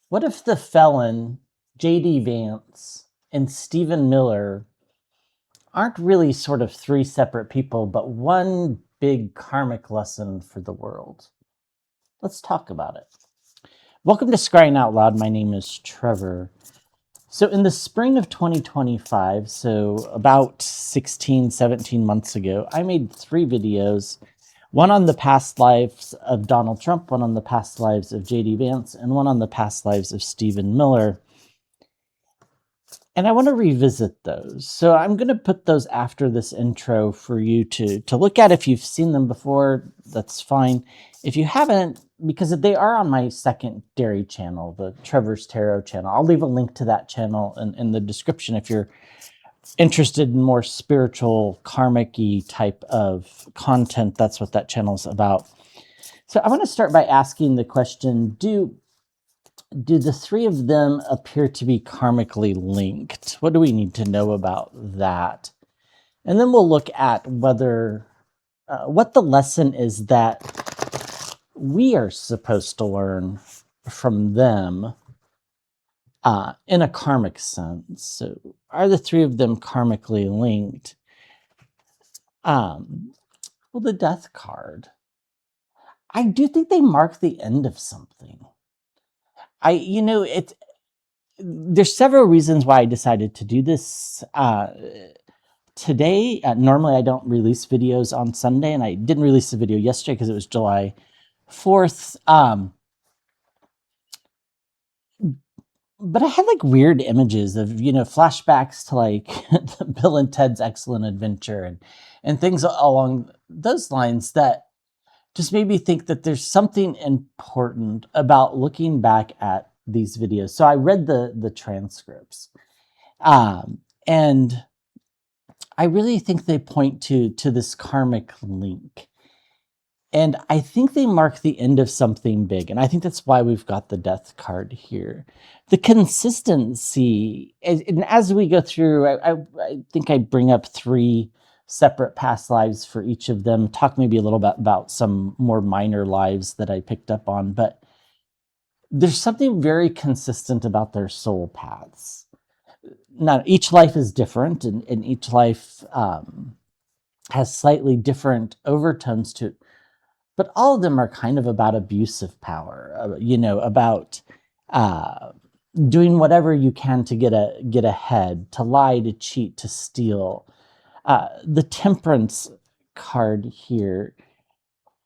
What if the felon, J.D. Vance, and Stephen Miller aren't really sort of three separate people, but one big karmic lesson for the world? Let's talk about it. Welcome to Scrying Out Loud. My name is Trevor. So in the spring of 2025, so about 16, 17 months ago, I made 3 videos. One on the past lives of Donald Trump, one on the past lives of J.D. Vance, and one on the past lives of Stephen Miller. And I want to revisit those. So I'm going to put those after this intro for you to look at. If you've seen them before, that's fine. If you haven't, because they are on my secondary channel, the Trevor's Tarot channel. I'll leave a link to that channel in the description if you're interested in more spiritual, karmic-y type of content. That's what that channel is about. So I want to start by asking the question, do the 3 of them appear to be karmically linked? What do we need to know about that? And then we'll look at whether, what the lesson is that we are supposed to learn from them in a karmic sense. So are the 3 of them karmically linked? Well, the Death card. I do think they mark the end of something. There's several reasons why I decided to do this today. Normally I don't release videos on Sunday, and I didn't release the video yesterday because it was July 4th. But I had like weird images of, flashbacks to like Bill and Ted's Excellent Adventure and things along those lines that just made me think that there's something important about looking back at these videos. So I read the transcripts, and I really think they point to this karmic link. And I think they mark the end of something big. And I think that's why we've got the Death card here. The consistency, and as we go through, I think I bring up 3 separate past lives for each of them, talk maybe a little bit about some more minor lives that I picked up on, but there's something very consistent about their soul paths. Now, each life is different, and each life has slightly different overtones to it, but all of them are kind of about abuse of power, about doing whatever you can to get ahead, to lie, to cheat, to steal. The Temperance card here,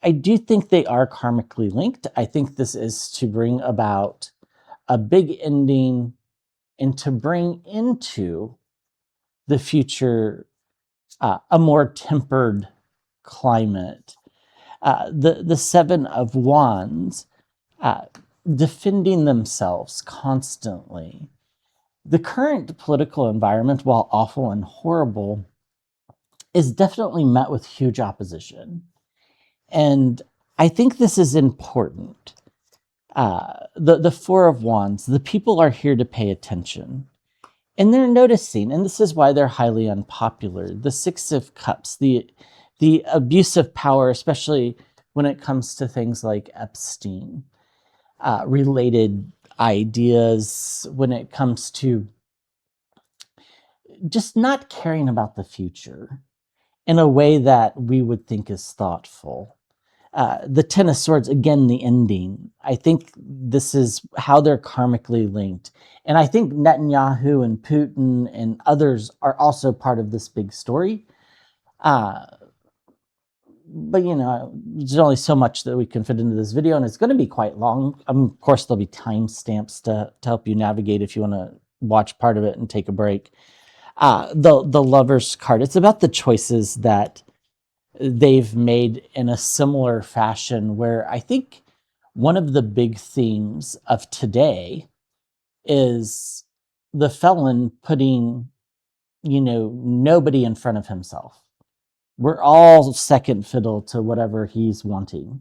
I do think they are karmically linked. I think this is to bring about a big ending and to bring into the future a more tempered climate. The 7 of Wands, defending themselves constantly. The current political environment, while awful and horrible, is definitely met with huge opposition. And I think this is important. The 4 of Wands, the people are here to pay attention. And they're noticing, and this is why they're highly unpopular. The 6 of Cups, the abuse of power, especially when it comes to things like Epstein, related ideas, when it comes to just not caring about the future in a way that we would think is thoughtful. The 10 of Swords, again, the ending. I think this is how they're karmically linked. And I think Netanyahu and Putin and others are also part of this big story. But, there's only so much that we can fit into this video, and it's going to be quite long. Of course, there'll be timestamps to help you navigate if you want to watch part of it and take a break. The Lover's card, it's about the choices that they've made in a similar fashion, where I think one of the big themes of today is the felon putting, nobody in front of himself. We're all second fiddle to whatever he's wanting.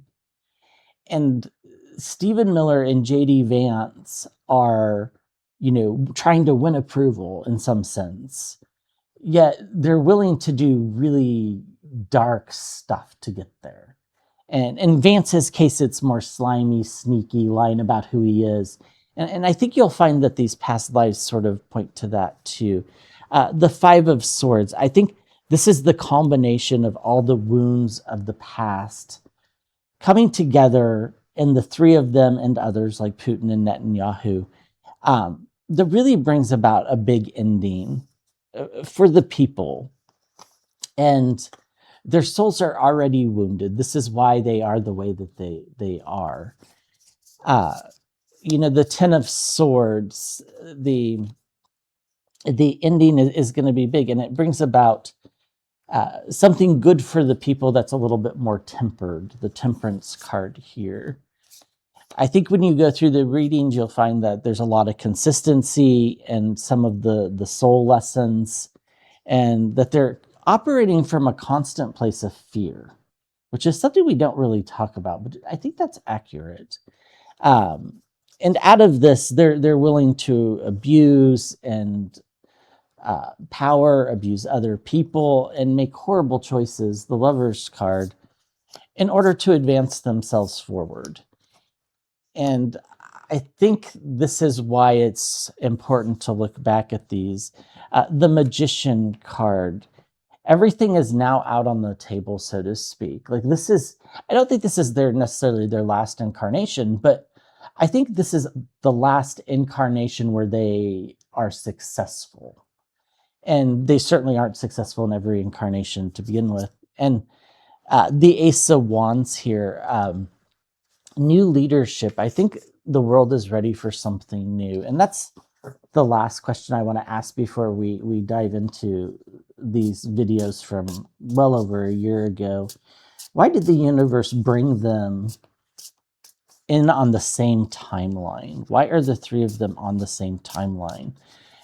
And Stephen Miller and J.D. Vance are, trying to win approval in some sense. Yet they're willing to do really dark stuff to get there. And in Vance's case, it's more slimy, sneaky, lying about who he is. And I think you'll find that these past lives sort of point to that too. The Five of Swords, I think this is the combination of all the wounds of the past coming together, and the three of them and others like Putin and Netanyahu, that really brings about a big ending for the people. And their souls are already wounded. This is why they are the way that they are. The Ten of Swords, the ending is going to be big, and it brings about something good for the people that's a little bit more tempered. The Temperance card here. I think when you go through the readings, you'll find that there's a lot of consistency and some of the soul lessons, and that they're operating from a constant place of fear, which is something we don't really talk about, but I think that's accurate. And out of this, they're willing to abuse and power, abuse other people, and make horrible choices, the Lover's card, in order to advance themselves forward. And I think this is why it's important to look back at these. The Magician card, everything is now out on the table, so to speak. Like, this is, I don't think this is necessarily their last incarnation, but I think this is the last incarnation where they are successful. And they certainly aren't successful in every incarnation to begin with. And the Ace of Wands here, new leadership. I think the world is ready for something new. And that's the last question I want to ask before we dive into these videos from well over a year ago. Why did the universe bring them in on the same timeline? Why are the three of them on the same timeline?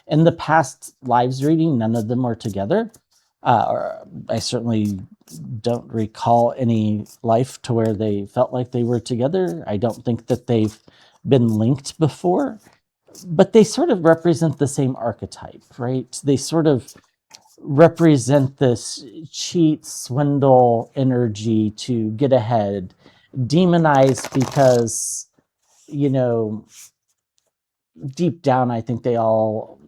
In the past lives reading, none of them were together. Or I certainly don't recall any life to where they felt like they were together. I don't think that they've been linked before, but they sort of represent the same archetype, right? They sort of represent this cheat, swindle energy to get ahead, demonized because, deep down, I think they all,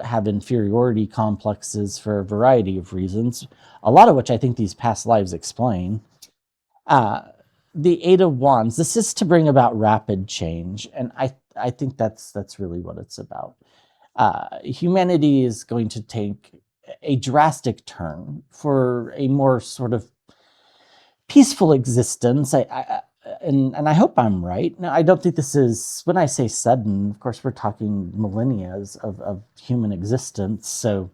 have inferiority complexes for a variety of reasons, a lot of which I think these past lives explain. The Eight of Wands, this is to bring about rapid change, and I think that's really what it's about. Humanity is going to take a drastic turn for a more sort of peaceful existence. And I hope I'm right. Now, I don't think this is, when I say sudden, of course, we're talking millennia of human existence, so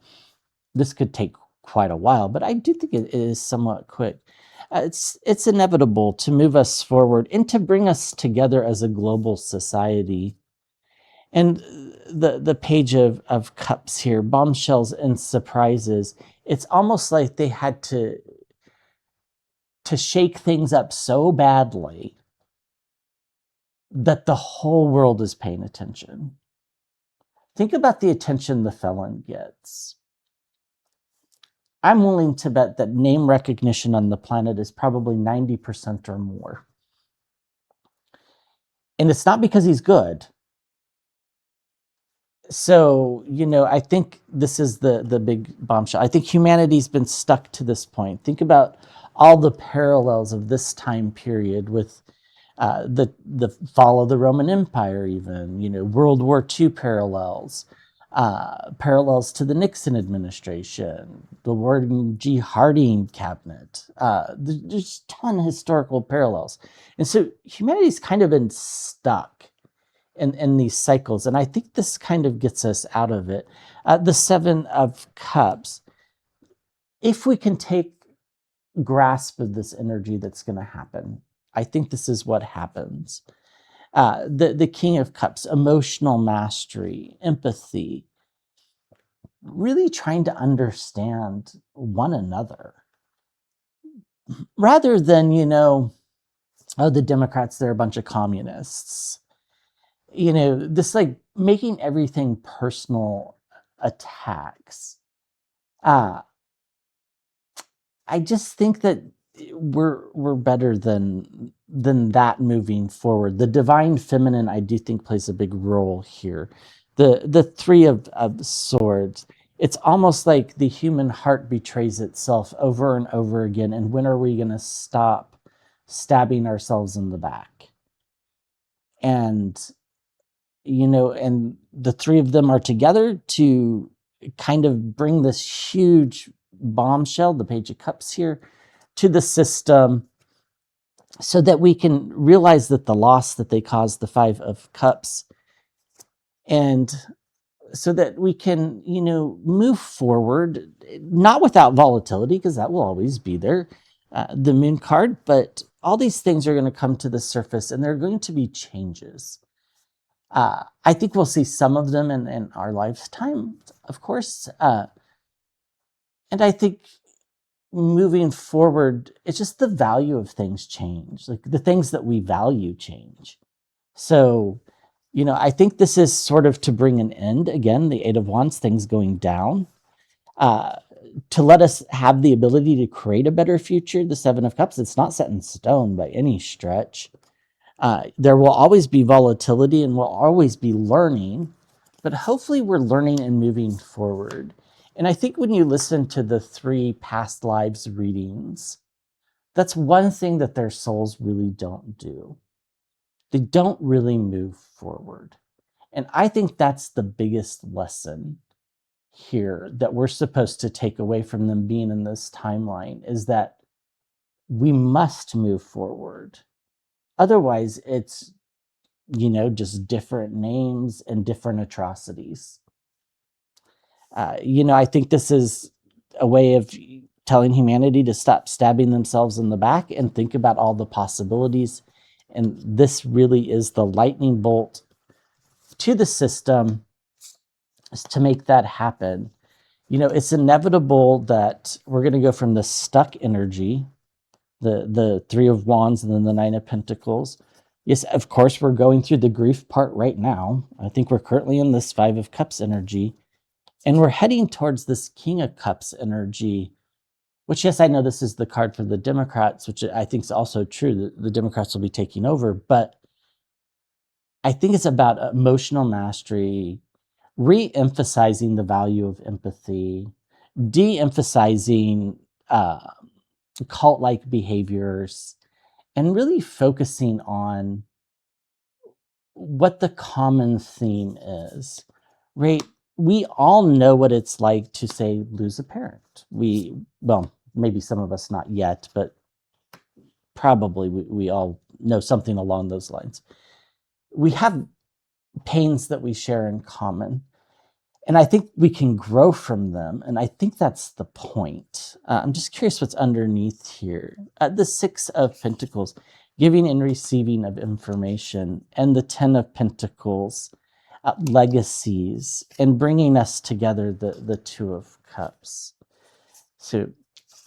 this could take quite a while, but I do think it is somewhat quick. It's inevitable to move us forward and to bring us together as a global society. And the Page of Cups here, bombshells and surprises, it's almost like they had to shake things up so badly that the whole world is paying attention. Think about the attention the felon gets. I'm willing to bet that name recognition on the planet is probably 90% or more. And it's not because he's good. So, I think this is the big bombshell. I think humanity's been stuck to this point. Think about all the parallels of this time period with the fall of the Roman Empire, even, World War II parallels, parallels to the Nixon administration, the Warren G. Harding cabinet. There's a ton of historical parallels. And so humanity's kind of been stuck in these cycles. And I think this kind of gets us out of it. The Seven of Cups, if we can take grasp of this energy that's going to happen, I think this is what happens. The King of Cups, emotional mastery, empathy, really trying to understand one another. Rather than, the Democrats, they're a bunch of communists. This like making everything personal attacks. I just think that we're better than that moving forward. The divine feminine, I do think, plays a big role here. The three of swords, it's almost like the human heart betrays itself over and over again. And when are we going to stop stabbing ourselves in the back? And and the three of them are together to kind of bring this huge bombshell, the Page of Cups here, to the system, so that we can realize that the loss that they caused, the Five of Cups, and so that we can, move forward, not without volatility, because that will always be there, the Moon card, but all these things are going to come to the surface, and there are going to be changes. I think we'll see some of them in our lifetime, of course. And I think moving forward, it's just the value of things change. Like the things that we value change. So, I think this is sort of to bring an end. Again, the Eight of Wands, things going down. To let us have the ability to create a better future. The Seven of Cups, it's not set in stone by any stretch. There will always be volatility and we'll always be learning, but hopefully we're learning and moving forward. And I think when you listen to the 3 past lives readings, that's one thing that their souls really don't do. They don't really move forward. And I think that's the biggest lesson here that we're supposed to take away from them being in this timeline, is that we must move forward. Otherwise, it's, just different names and different atrocities. I think this is a way of telling humanity to stop stabbing themselves in the back and think about all the possibilities. And this really is the lightning bolt to the system to make that happen. It's inevitable that we're going to go from the stuck energy, the Three of Wands and then the Nine of Pentacles. Yes, of course, we're going through the grief part right now. I think we're currently in this Five of Cups energy. And we're heading towards this King of Cups energy, which, yes, I know this is the card for the Democrats, which I think is also true. The Democrats will be taking over. But I think it's about emotional mastery, re-emphasizing the value of empathy, de-emphasizing cult-like behaviors, and really focusing on what the common theme is, right? We all know what it's like to, say, lose a parent. Well, maybe some of us not yet, but probably we all know something along those lines. We have pains that we share in common. And I think we can grow from them. And I think that's the point. I'm just curious what's underneath here. The Six of Pentacles, giving and receiving of information, and the 10 of Pentacles, legacies, and bringing us together, the Two of Cups. So,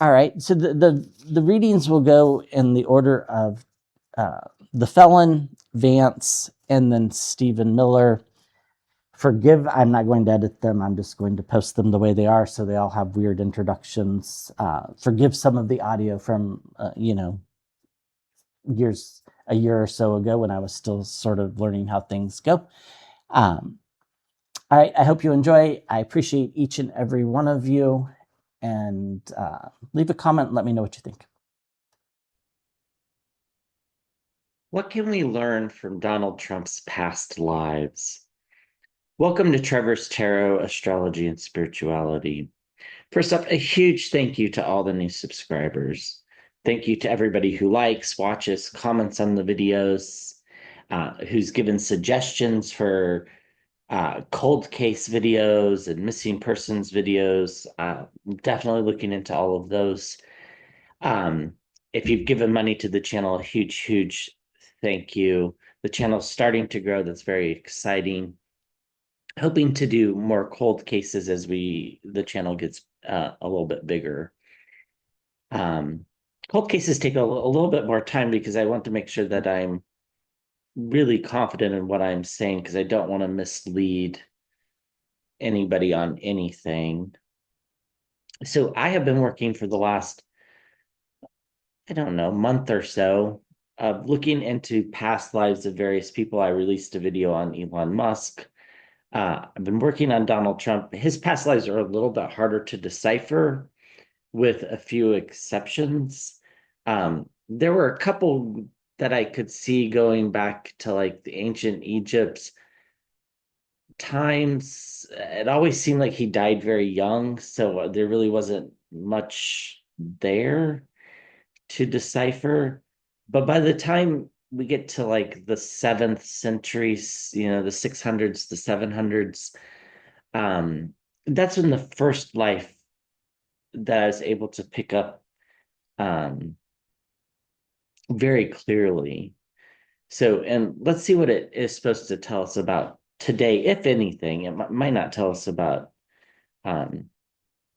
all right. So the readings will go in the order of the Felon, Vance, and then Stephen Miller. Forgive, I'm not going to edit them. I'm just going to post them the way they are, so they all have weird introductions. Forgive some of the audio from, a year or so ago when I was still sort of learning how things go. All right, I hope you enjoy. I appreciate each and every one of you. And leave a comment and let me know what you think. What can we learn from Donald Trump's past lives? Welcome to Trevor's Tarot, Astrology, and Spirituality. First up, a huge thank you to all the new subscribers. Thank you to everybody who likes, watches, comments on the videos, who's given suggestions for cold case videos and missing persons videos. Definitely looking into all of those. If you've given money to the channel, a huge, huge thank you. The channel's starting to grow. That's very exciting. Hoping to do more cold cases as the channel gets a little bit bigger. Cold cases take a little bit more time because I want to make sure that I'm really confident in what I'm saying, because I don't want to mislead anybody on anything. So I have been working for the last I don't know, month or so of looking into past lives of various people. I released a video on Elon Musk. I've been working on Donald Trump. His past lives are a little bit harder to decipher, with a few exceptions. There were a couple that I could see going back to like the ancient Egypt times. It always seemed like he died very young, so there really wasn't much there to decipher. But by the time we get to like the seventh centuries, the 600s, the 700s, that's when the first life that I was able to pick up um, very clearly. So, and let's see what it is supposed to tell us about today, if anything. It might not tell us about um,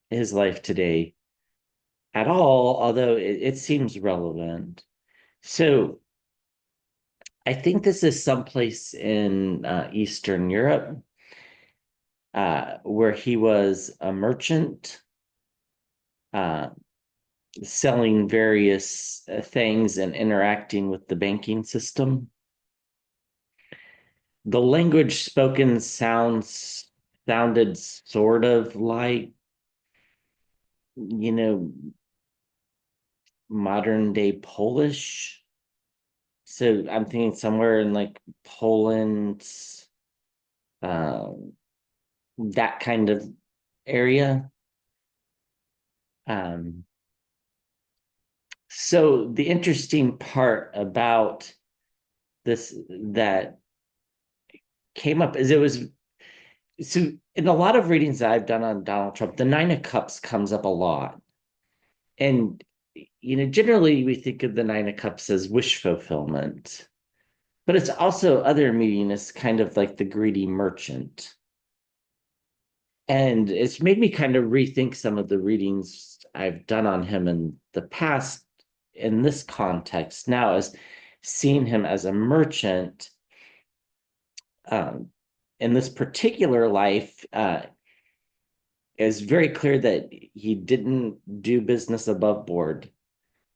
his life today at all, although it seems relevant. So, I think this is someplace in Eastern Europe where he was a merchant uh, selling various things and interacting with the banking system. The language spoken sounded sort of like, you know, modern day Polish. So I'm thinking somewhere in like Poland, um, that kind of area. Um, so the interesting part about this that came up is it was so in a lot of readings that I've done on Donald Trump, the Nine of Cups comes up a lot. And generally we think of the Nine of Cups as wish fulfillment, but it's also other meaning as kind of like the greedy merchant. And it's made me kind of rethink some of the readings I've done on him in the past in this context now, as seeing him as a merchant. In this particular life, is very clear that he didn't do business above board.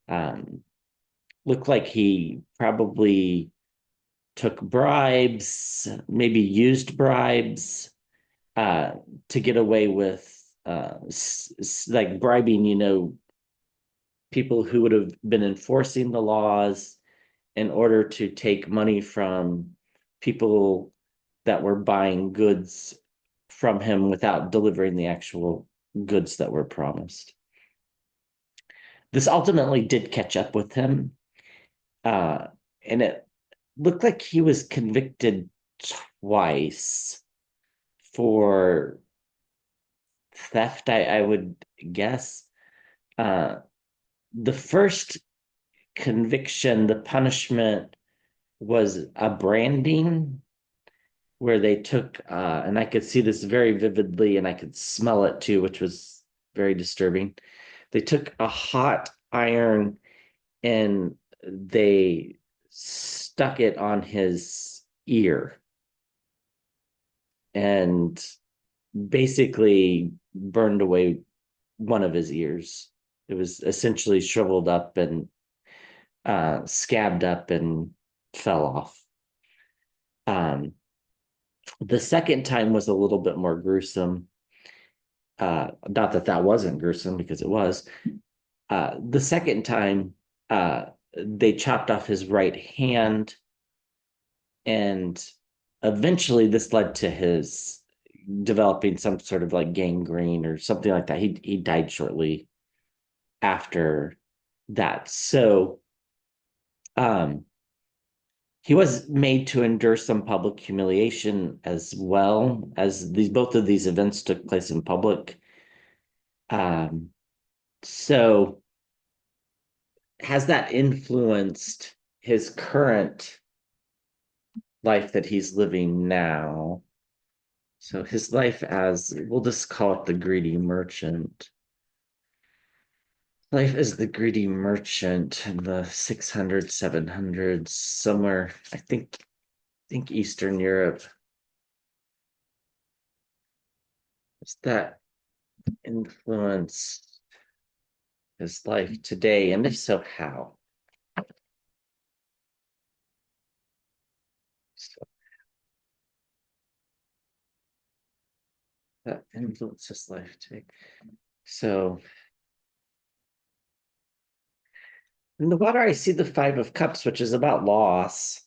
Um, Looked like he probably took bribes, maybe used bribes uh, to get away with like bribing, people who would have been enforcing the laws in order to take money from people that were buying goods from him without delivering the actual goods that were promised. This ultimately did catch up with him, uh, and it looked like he was convicted twice for theft, I would guess. Uh, the first conviction, the punishment was a branding where they took, and I could see this very vividly and I could smell it too, which was very disturbing. They took a hot iron and they stuck it on his ear and basically burned away one of his ears. It was essentially shriveled up and scabbed up and fell off. Um, the second time was a little bit more gruesome. Not that that wasn't gruesome because it was. The second time, they chopped off his right hand, and eventually this led to his developing some sort of like gangrene or something like that. He died shortly after that. So um, he was made to endure some public humiliation as well, as these both of these events took place in public. Um, so has that influenced his current life that he's living now? So his life as, we'll just call it the greedy merchant. Life as the greedy merchant in the 600s, 700s, somewhere, I think Eastern Europe. Is that influence his life today? And if so, how? that influence his life too. So in the water, I see the Five of Cups, which is about loss.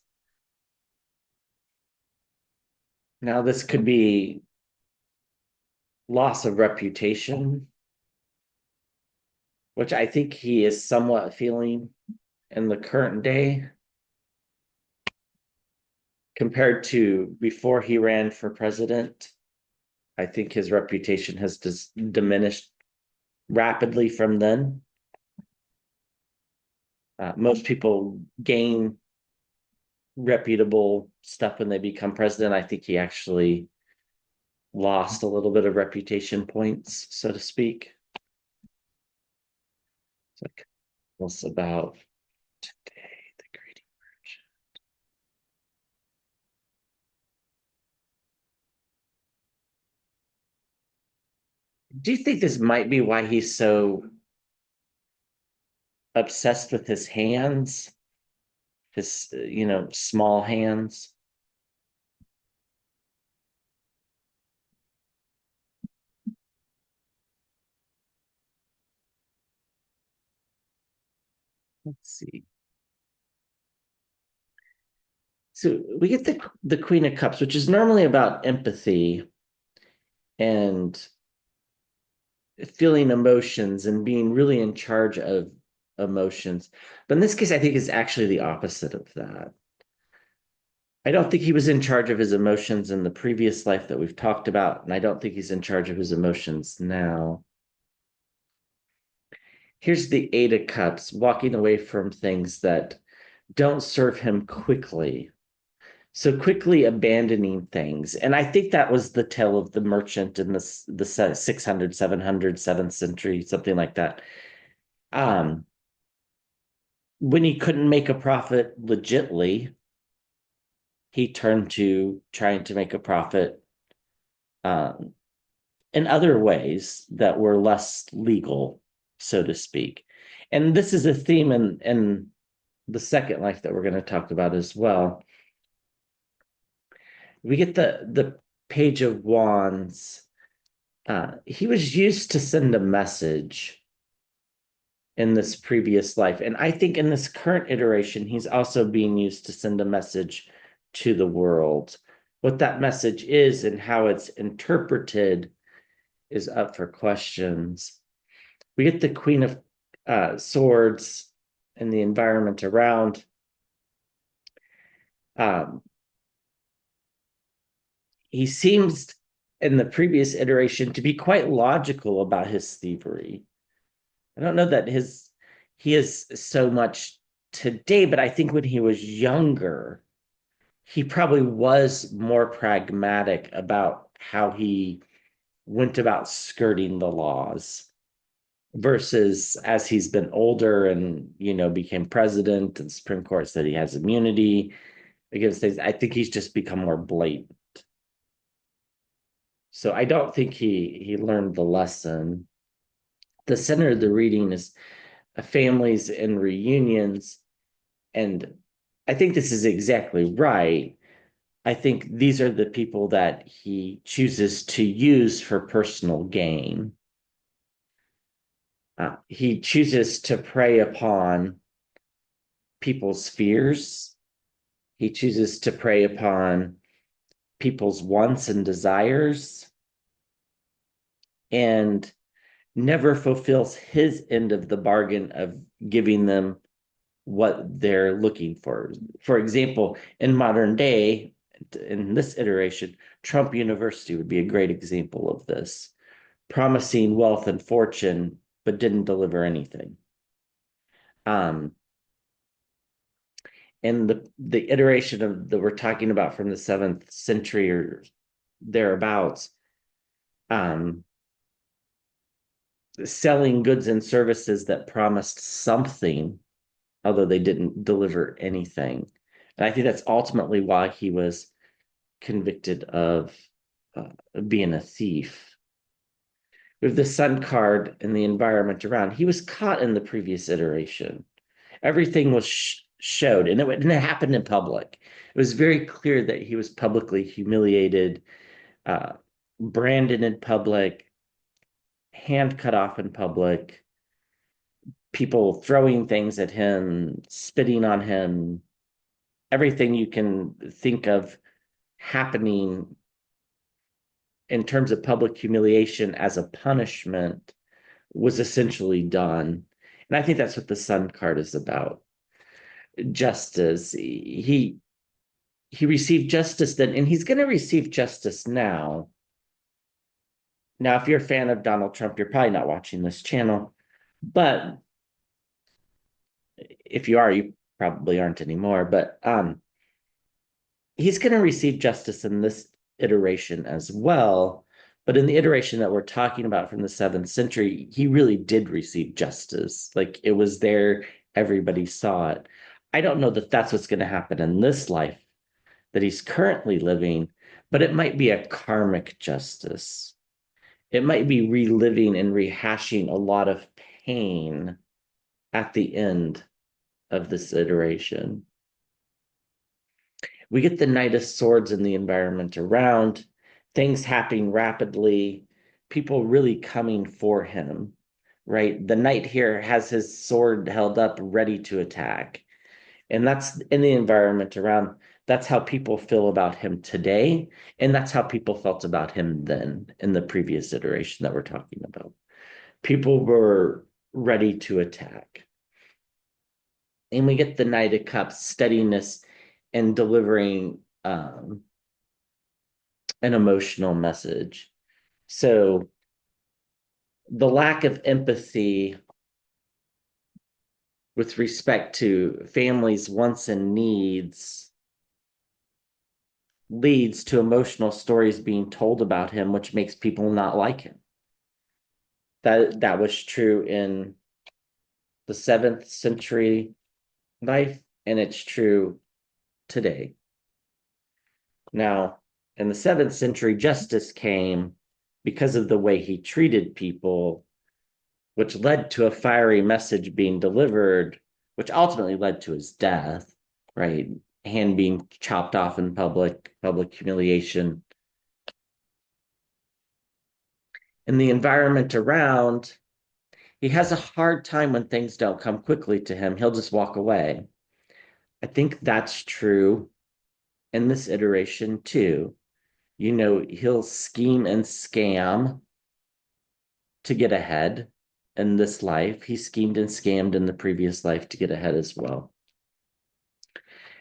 Now, this could be loss of reputation, which I think he is somewhat feeling in the current day compared to before he ran for president. I think his reputation has diminished rapidly from then. Most people gain reputable stuff when they become president. I think he actually lost a little bit of reputation points, so to speak. It's like what's about today, the greeting version. Do you think this might be why he's so obsessed with his hands, his small hands? Let's see. So we get the Queen of Cups, which is normally about empathy and feeling emotions and being really in charge of emotions. But in this case, I think it's actually the opposite of that. I don't think he was in charge of his emotions in the previous life that we've talked about, and I don't think he's in charge of his emotions now. Here's the Eight of Cups, walking away from things that don't serve him quickly. So quickly abandoning things. And I think that was the tale of the merchant in the 600, 700, 7th century, something like that. Um, when he couldn't make a profit legitly, he turned to trying to make a profit um, in other ways that were less legal, so to speak. And this is a theme in the second life that we're going to talk about as well. We get the Page of Wands. He was used to send a message in this previous life. And I think in this current iteration, he's also being used to send a message to the world. What that message is and how it's interpreted is up for questions. We get the Queen of Swords and the environment around. Um, he seems in the previous iteration to be quite logical about his thievery. I don't know that he is so much today, but I think when he was younger, he probably was more pragmatic about how he went about skirting the laws versus as he's been older and became president and Supreme Court said he has immunity against things. I think he's just become more blatant. So I don't think he learned the lesson. The center of the reading is families and reunions. And I think this is exactly right. I think these are the people that he chooses to use for personal gain. He chooses to prey upon people's fears. He chooses to prey upon people's wants and desires and never fulfills his end of the bargain of giving them what they're looking for. For example, in modern day, in this iteration, Trump University would be a great example of this, promising wealth and fortune, but didn't deliver anything. Um, and the iteration of that we're talking about from the 7th century or thereabouts, um, selling goods and services that promised something, although they didn't deliver anything. And I think that's ultimately why he was convicted of being a thief. With the Sun card and the environment around, he was caught in the previous iteration. Everything was showed, and it happened in public. It was very clear that he was publicly humiliated, uh, branded in public, hand cut off in public, people throwing things at him, spitting on him, everything you can think of happening in terms of public humiliation as a punishment was essentially done. And I think that's what the Sun card is about. Justice. He received justice then, and he's going to receive justice now. Now, if you're a fan of Donald Trump, you're probably not watching this channel, but if you are, you probably aren't anymore. But he's going to receive justice in this iteration as well. But in the iteration that we're talking about from the 7th century, he really did receive justice. Like it was there, everybody saw it. I don't know that that's what's going to happen in this life that he's currently living, but it might be a karmic justice. It might be reliving and rehashing a lot of pain at the end of this iteration. We get the Knight of Swords in the environment around, things happening rapidly, people really coming for him, right? The knight here has his sword held up, ready to attack. And that's in the environment around. That's how people feel about him today. And that's how people felt about him then in the previous iteration that we're talking about. People were ready to attack. And we get the Knight of Cups, steadiness, and delivering an emotional message. So the lack of empathy with respect to families' wants and needs leads to emotional stories being told about him, which makes people not like him. That was true in the 7th century life, and it's true today. Now, in the 7th century, justice came because of the way he treated people, which led to a fiery message being delivered, which ultimately led to his death, right? Hand being chopped off in public humiliation. In the environment around, he has a hard time when things don't come quickly to him. He'll just walk away. I think that's true in this iteration too. You know, he'll scheme and scam to get ahead in this life. He schemed and scammed in the previous life to get ahead as well.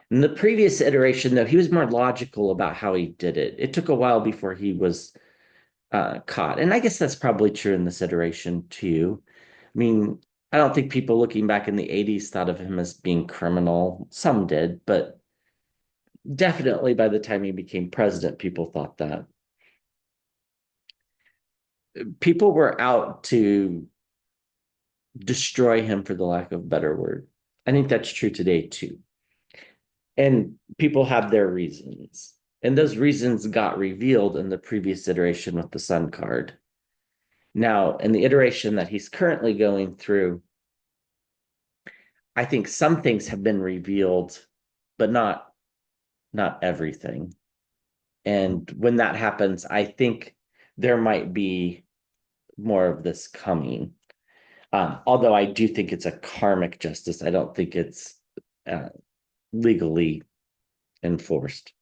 In the previous iteration, though, he was more logical about how he did it. It took a while before he was caught. And I guess that's probably true in this iteration too. I mean, I don't think people looking back in the 80s thought of him as being criminal. Some did, but definitely by the time he became president, people thought that. People were out to destroy him, for the lack of a better word. I think that's true today too. And people have their reasons. And those reasons got revealed in the previous iteration with the Sun card. Now, in the iteration that he's currently going through, I think some things have been revealed, but not everything. And when that happens, I think there might be more of this coming. Although I do think it's a karmic justice. I don't think it's legally enforced.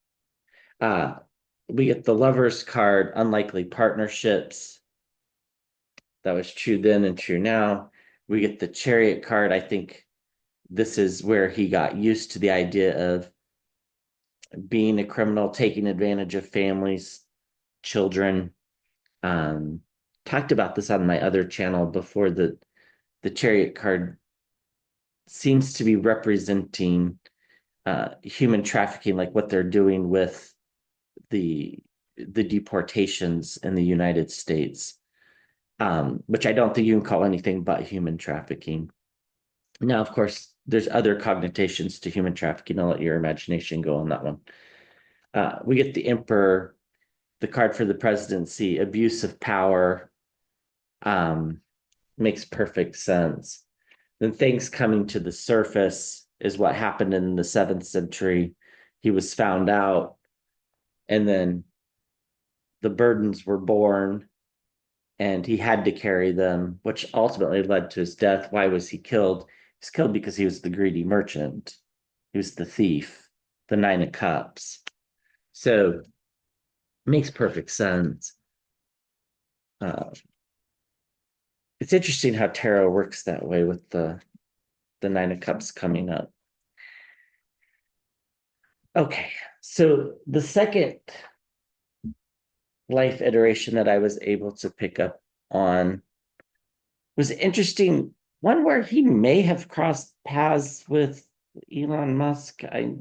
We get the Lovers card, unlikely partnerships. That was true then and true now. We get the Chariot card. I think this is where he got used to the idea of being a criminal, taking advantage of families, children. Talked about this on my other channel before. The Chariot card seems to be representing human trafficking, like what they're doing with the deportations in the United States, which I don't think you can call anything but human trafficking. Now, of course, there's other connotations to human trafficking. I'll let your imagination go on that one. We get the Emperor, the card for the presidency, abuse of power, makes perfect sense. Then things coming to the surface is what happened in the 7th century. He was found out, and then the burdens were born and he had to carry them, which ultimately led to his death. Why was he killed? He was killed because he was the greedy merchant. He was the thief, the Nine of Cups. So it makes perfect sense. Uh, it's interesting how tarot works that way with the Nine of Cups coming up. Okay, so the second life iteration that I was able to pick up on was interesting. One where he may have crossed paths with Elon Musk. I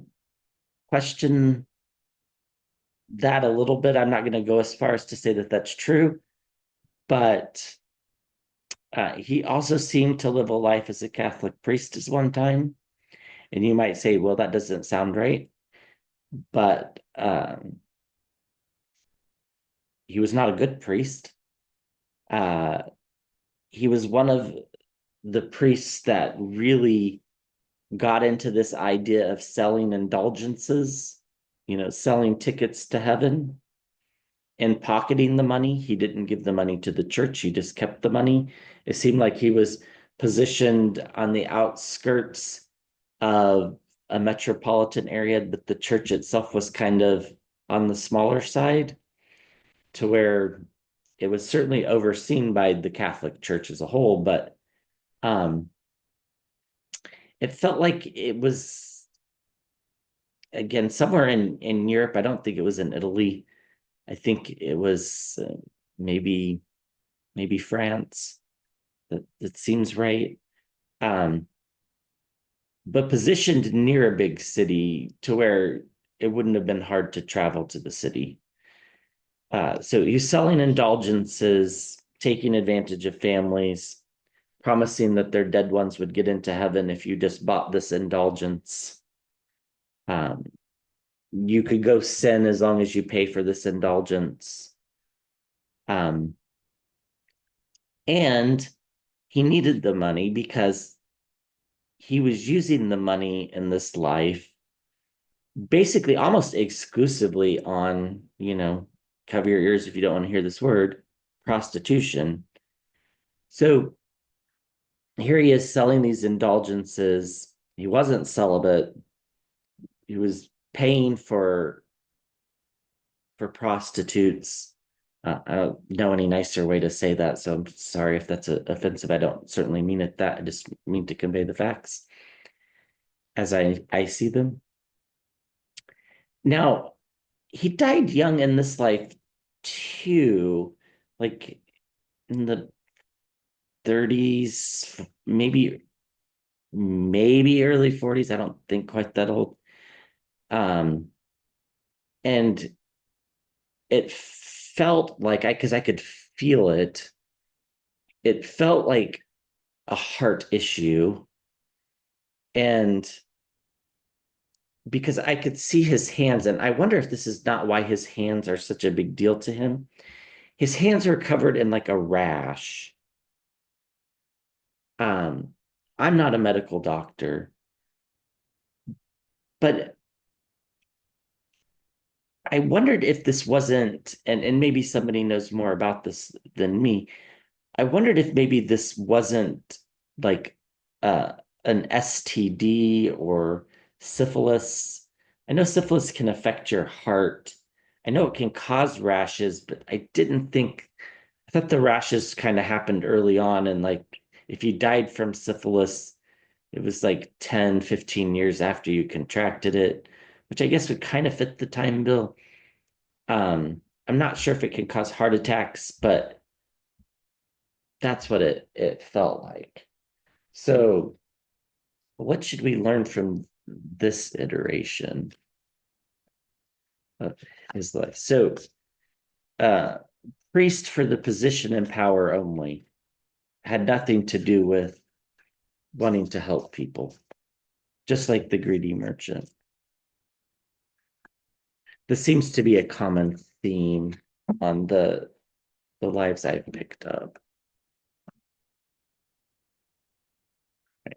question that a little bit. I'm not going to go as far as to say that that's true, but he also seemed to live a life as a Catholic priest at one time. And you might say, well, that doesn't sound right. But he was not a good priest. Uh, he was one of the priests that really got into this idea of selling indulgences, selling tickets to heaven and pocketing the money. He didn't give the money to the church, he just kept the money. It seemed like he was positioned on the outskirts of a metropolitan area, but the church itself was kind of on the smaller side to where it was certainly overseen by the Catholic Church as a whole, but um, it felt like it was again somewhere in Europe. I don't think it was in Italy. I think it was maybe maybe France. That seems right. Um, but positioned near a big city to where it wouldn't have been hard to travel to the city. So he's selling indulgences, taking advantage of families, promising that their dead ones would get into heaven if you just bought this indulgence. Um, you could go sin as long as you pay for this indulgence. Um, and he needed the money because he was using the money in this life basically almost exclusively on, cover your ears if you don't want to hear this word, prostitution. So here he is selling these indulgences. He wasn't celibate. He was paying for prostitutes. I don't know any nicer way to say that, so I'm sorry if that's offensive. I don't certainly mean it that. I just mean to convey the facts as I see them. Now, he died young in this life too, like in the 30s, maybe early 40s. I don't think quite that old. Um, and it felt like because I could feel it. It felt like a heart issue. And because I could see his hands, and I wonder if this is not why his hands are such a big deal to him. His hands are covered in like a rash. Um, I'm not a medical doctor, but I wondered if this wasn't, and maybe somebody knows more about this than me. I wondered if maybe this wasn't like uh, an STD or syphilis. I know syphilis can affect your heart. I know it can cause rashes, but I thought the rashes kind of happened early on. And like, if you died from syphilis, it was like 10, 15 years after you contracted it, which I guess would kind of fit the time bill. I'm not sure if it can cause heart attacks, but that's what it felt like. So, what should we learn from this iteration of his life? So, uh, priest for the position and power only had nothing to do with wanting to help people, just like the greedy merchant. This seems to be a common theme on the lives I've picked up. Right.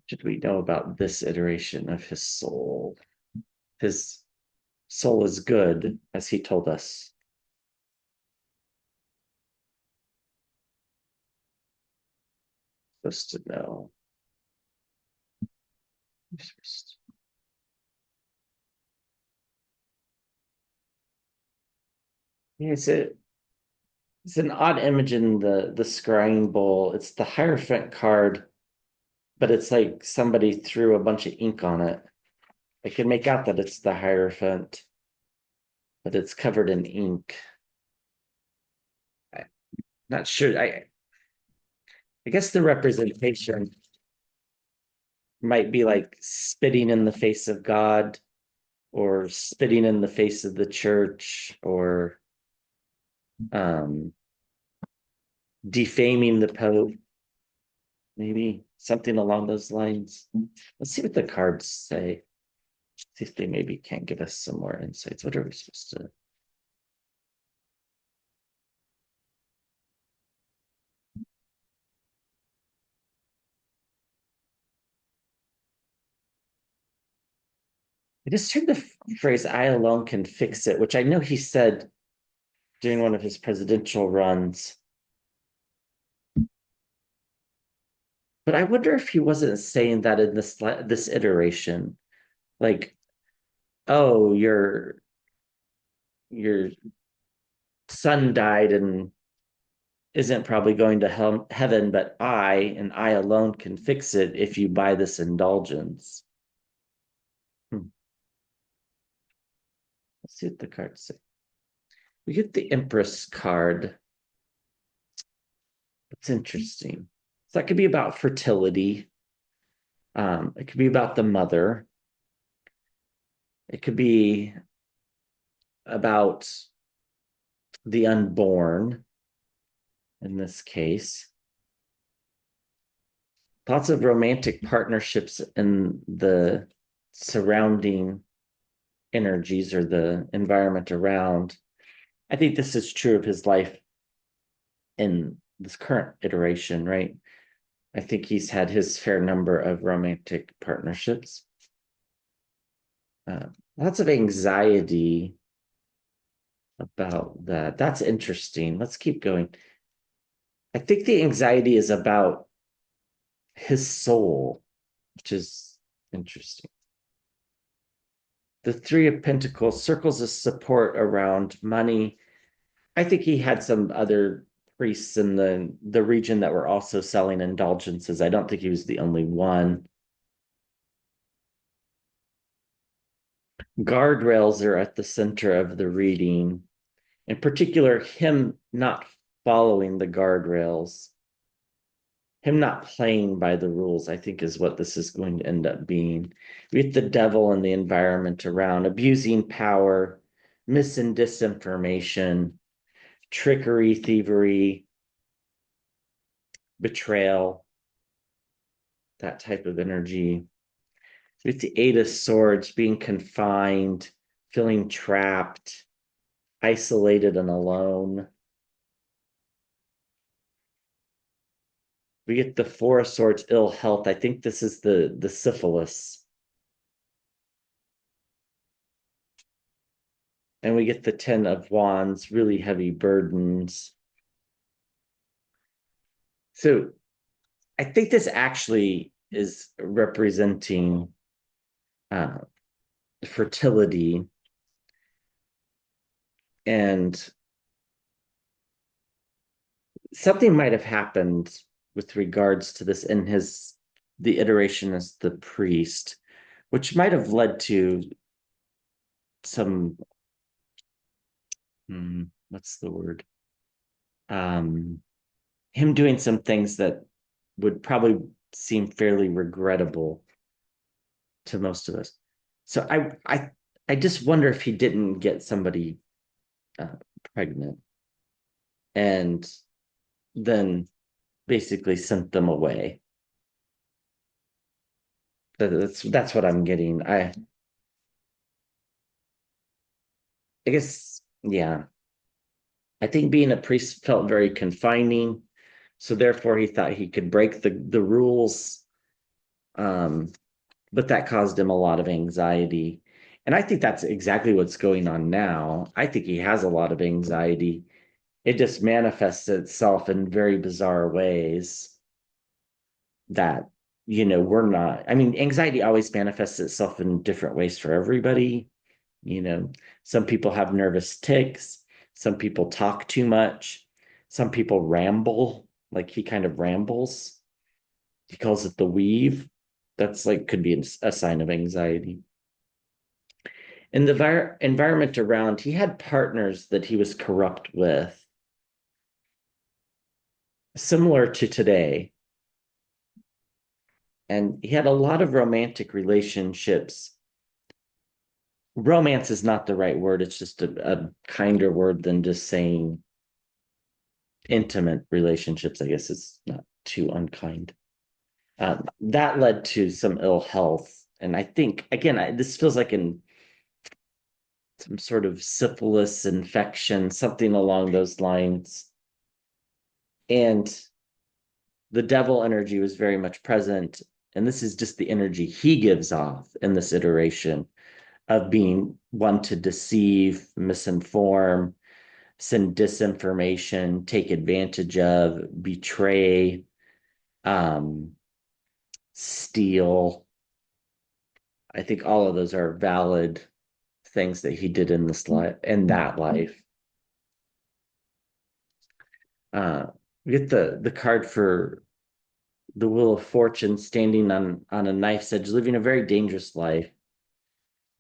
Should we know about this iteration of his soul? His Soul is good, as he told us. Supposed to know. You're supposed Yeah, it's an odd image in the scrying bowl. It's the Hierophant card, but it's like somebody threw a bunch of ink on it. I can make out that it's the Hierophant, but it's covered in ink. I'm not sure. I guess the representation might be like spitting in the face of God or spitting in the face of the church or um defaming the Pope, maybe something along those lines. Let's see what the cards say. See if they maybe can't give us some more insights. What are we supposed to? I just heard the phrase "I alone can fix it," which I know he said during one of his presidential runs. But I wonder if he wasn't saying that in this iteration, like, "Oh, your son died and isn't probably going to heaven, but I and I alone can fix it if you buy this indulgence." Hmm. Let's see what the cards say. We get the Empress card. It's interesting. So that could be about fertility. It could be about the mother. It could be about the unborn in this case. Lots of romantic partnerships in the surrounding energies or the environment around. I think this is true of his life in this current iteration, right? I think he's had his fair number of romantic partnerships. Lots of anxiety about that. That's interesting. Let's keep going. I think the anxiety is about his soul, which is interesting. The Three of Pentacles circles of support around money. I think he had some other priests in the region that were also selling indulgences. I don't think he was the only one. Guardrails are at the center of the reading. In particular, him not following the guardrails, him not playing by the rules, I think is what this is going to end up being. With the devil and the environment around, abusing power, mis and disinformation, trickery, thievery, betrayal, that type of energy. With the Eight of Swords, being confined, feeling trapped, isolated and alone. We get the Four of Swords, ill health. I think this is the syphilis. And we get the Ten of Wands, really heavy burdens. So I think this actually is representing uh, fertility and something might have happened with regards to this in the iteration as the priest, which might have led to some what's the word? Him doing some things that would probably seem fairly regrettable to most of us. So I just wonder if he didn't get somebody uh, pregnant and then basically sent them away. That's what I'm getting. I guess, yeah. I think being a priest felt very confining, so therefore he thought he could break the rules, but that caused him a lot of anxiety. And I think that's exactly what's going on now. I think he has a lot of anxiety. It just manifests itself in very bizarre ways that, we're not. I mean, anxiety always manifests itself in different ways for everybody. You know, some people have nervous tics, some people talk too much, some people ramble, like he kind of rambles. He calls it the weave. That's like could be a sign of anxiety. In the environment around, he had partners that he was corrupt with, similar to today. And he had a lot of romantic relationships. Romance is not the right word. It's just a kinder word than just saying intimate relationships. I guess it's not too unkind. That led to some ill health. And I think, again, this feels like in some sort of syphilis infection, something along those lines. And the devil energy was very much present. And this is just the energy he gives off in this iteration of being one to deceive, misinform, send disinformation, take advantage of, betray, um, steal. I think all of those are valid things that he did in this life, in that life. Uh, we get the card for the Wheel of Fortune, standing on a knife's edge, living a very dangerous life.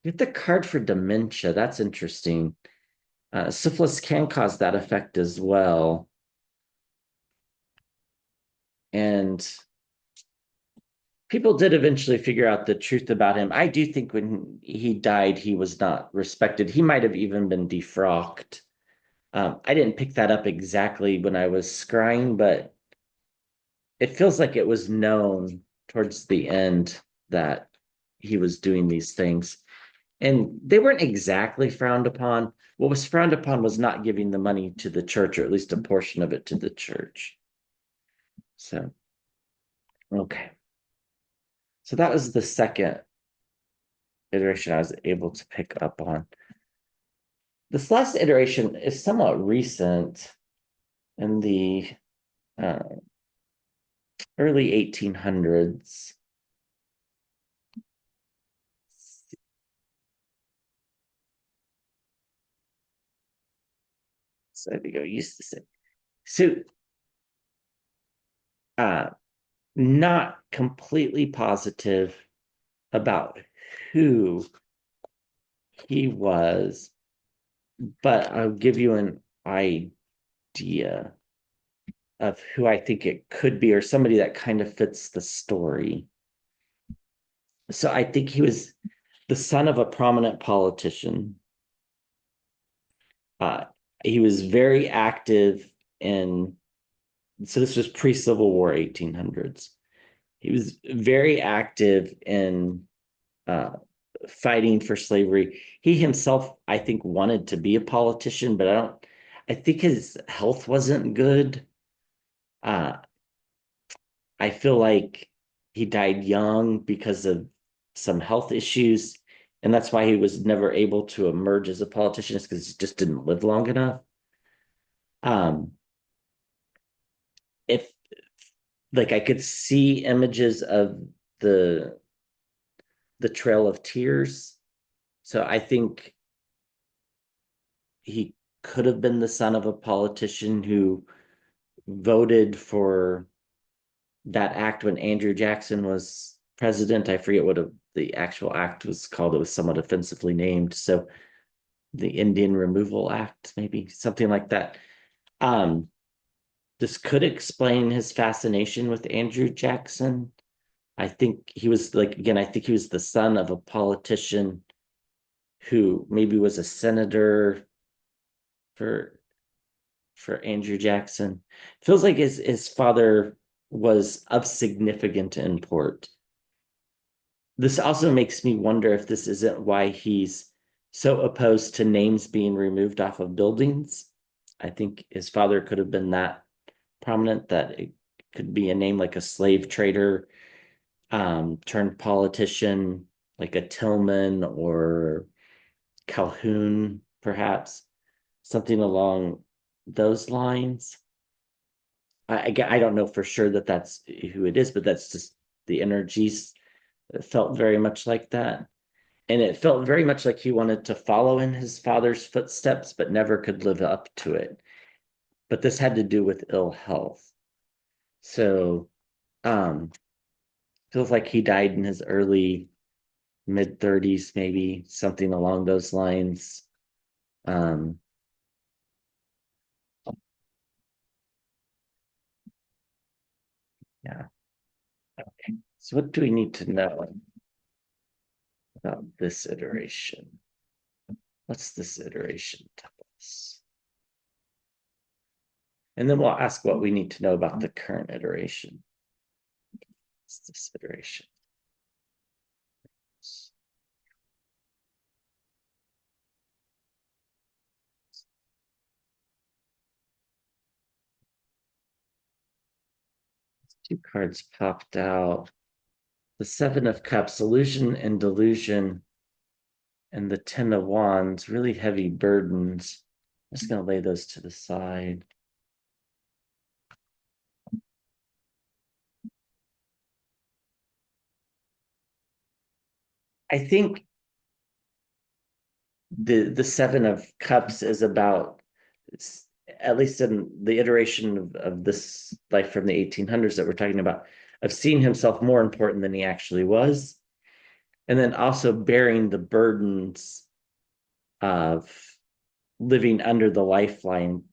We get the card for dementia. That's interesting. Syphilis can cause that effect as well. And people did eventually figure out the truth about him. I do think when he died, he was not respected. He might have even been defrocked. I didn't pick that up exactly when I was scrying, but it feels like it was known towards the end that he was doing these things. And they weren't exactly frowned upon. What was frowned upon was not giving the money to the church, or at least a portion of it to the church. So, okay. So that was the second iteration I was able to pick up on. This last iteration is somewhat recent in the uh, early 1800s. So there we go. Used to say. So, uh, not completely positive about who he was, but I'll give you an idea of who I think it could be, or somebody that kind of fits the story. So I think he was the son of a prominent politician. Uh, he was very active in, so this was pre-Civil War 1800s. He was very active in uh, fighting for slavery. He himself, I think, wanted to be a politician, but I think his health wasn't good. Uh, I feel like he died young because of some health issues. And that's why he was never able to emerge as a politician, is because he just didn't live long enough. Um, if like I could see images of the the Trail of Tears. So I think he could have been the son of a politician who voted for that act when Andrew Jackson was president. I forget what the actual act was called. It was somewhat offensively named. So the Indian Removal Act, maybe something like that. Um, this could explain his fascination with Andrew Jackson. I think he was like, again, I think he was the son of a politician who maybe was a senator for Andrew Jackson. Feels like his father was of significant import. This also makes me wonder if this isn't why he's so opposed to names being removed off of buildings. I think his father could have been that prominent that it could be a name like a slave trader turned politician, like a Tillman or Calhoun, perhaps something along those lines. I don't know for sure that that's who it is, but that's just the energies felt very much like that. And it felt very much like he wanted to follow in his father's footsteps, but never could live up to it. But this had to do with ill health. So feels like he died in his early mid 30s, maybe something along those lines. Um, yeah. Okay. So what do we need to know about this iteration? What's this iteration tell us? And then we'll ask what we need to know about the current iteration. What's this iteration? Two cards popped out. The Seven of Cups, illusion and delusion, and the Ten of Wands, really heavy burdens. I'm just going to lay those to the side. I think the Seven of Cups is about, at least in the iteration of this life from the 1800s that we're talking about, of seeing himself more important than he actually was, and then also bearing the burdens of living under the lifeline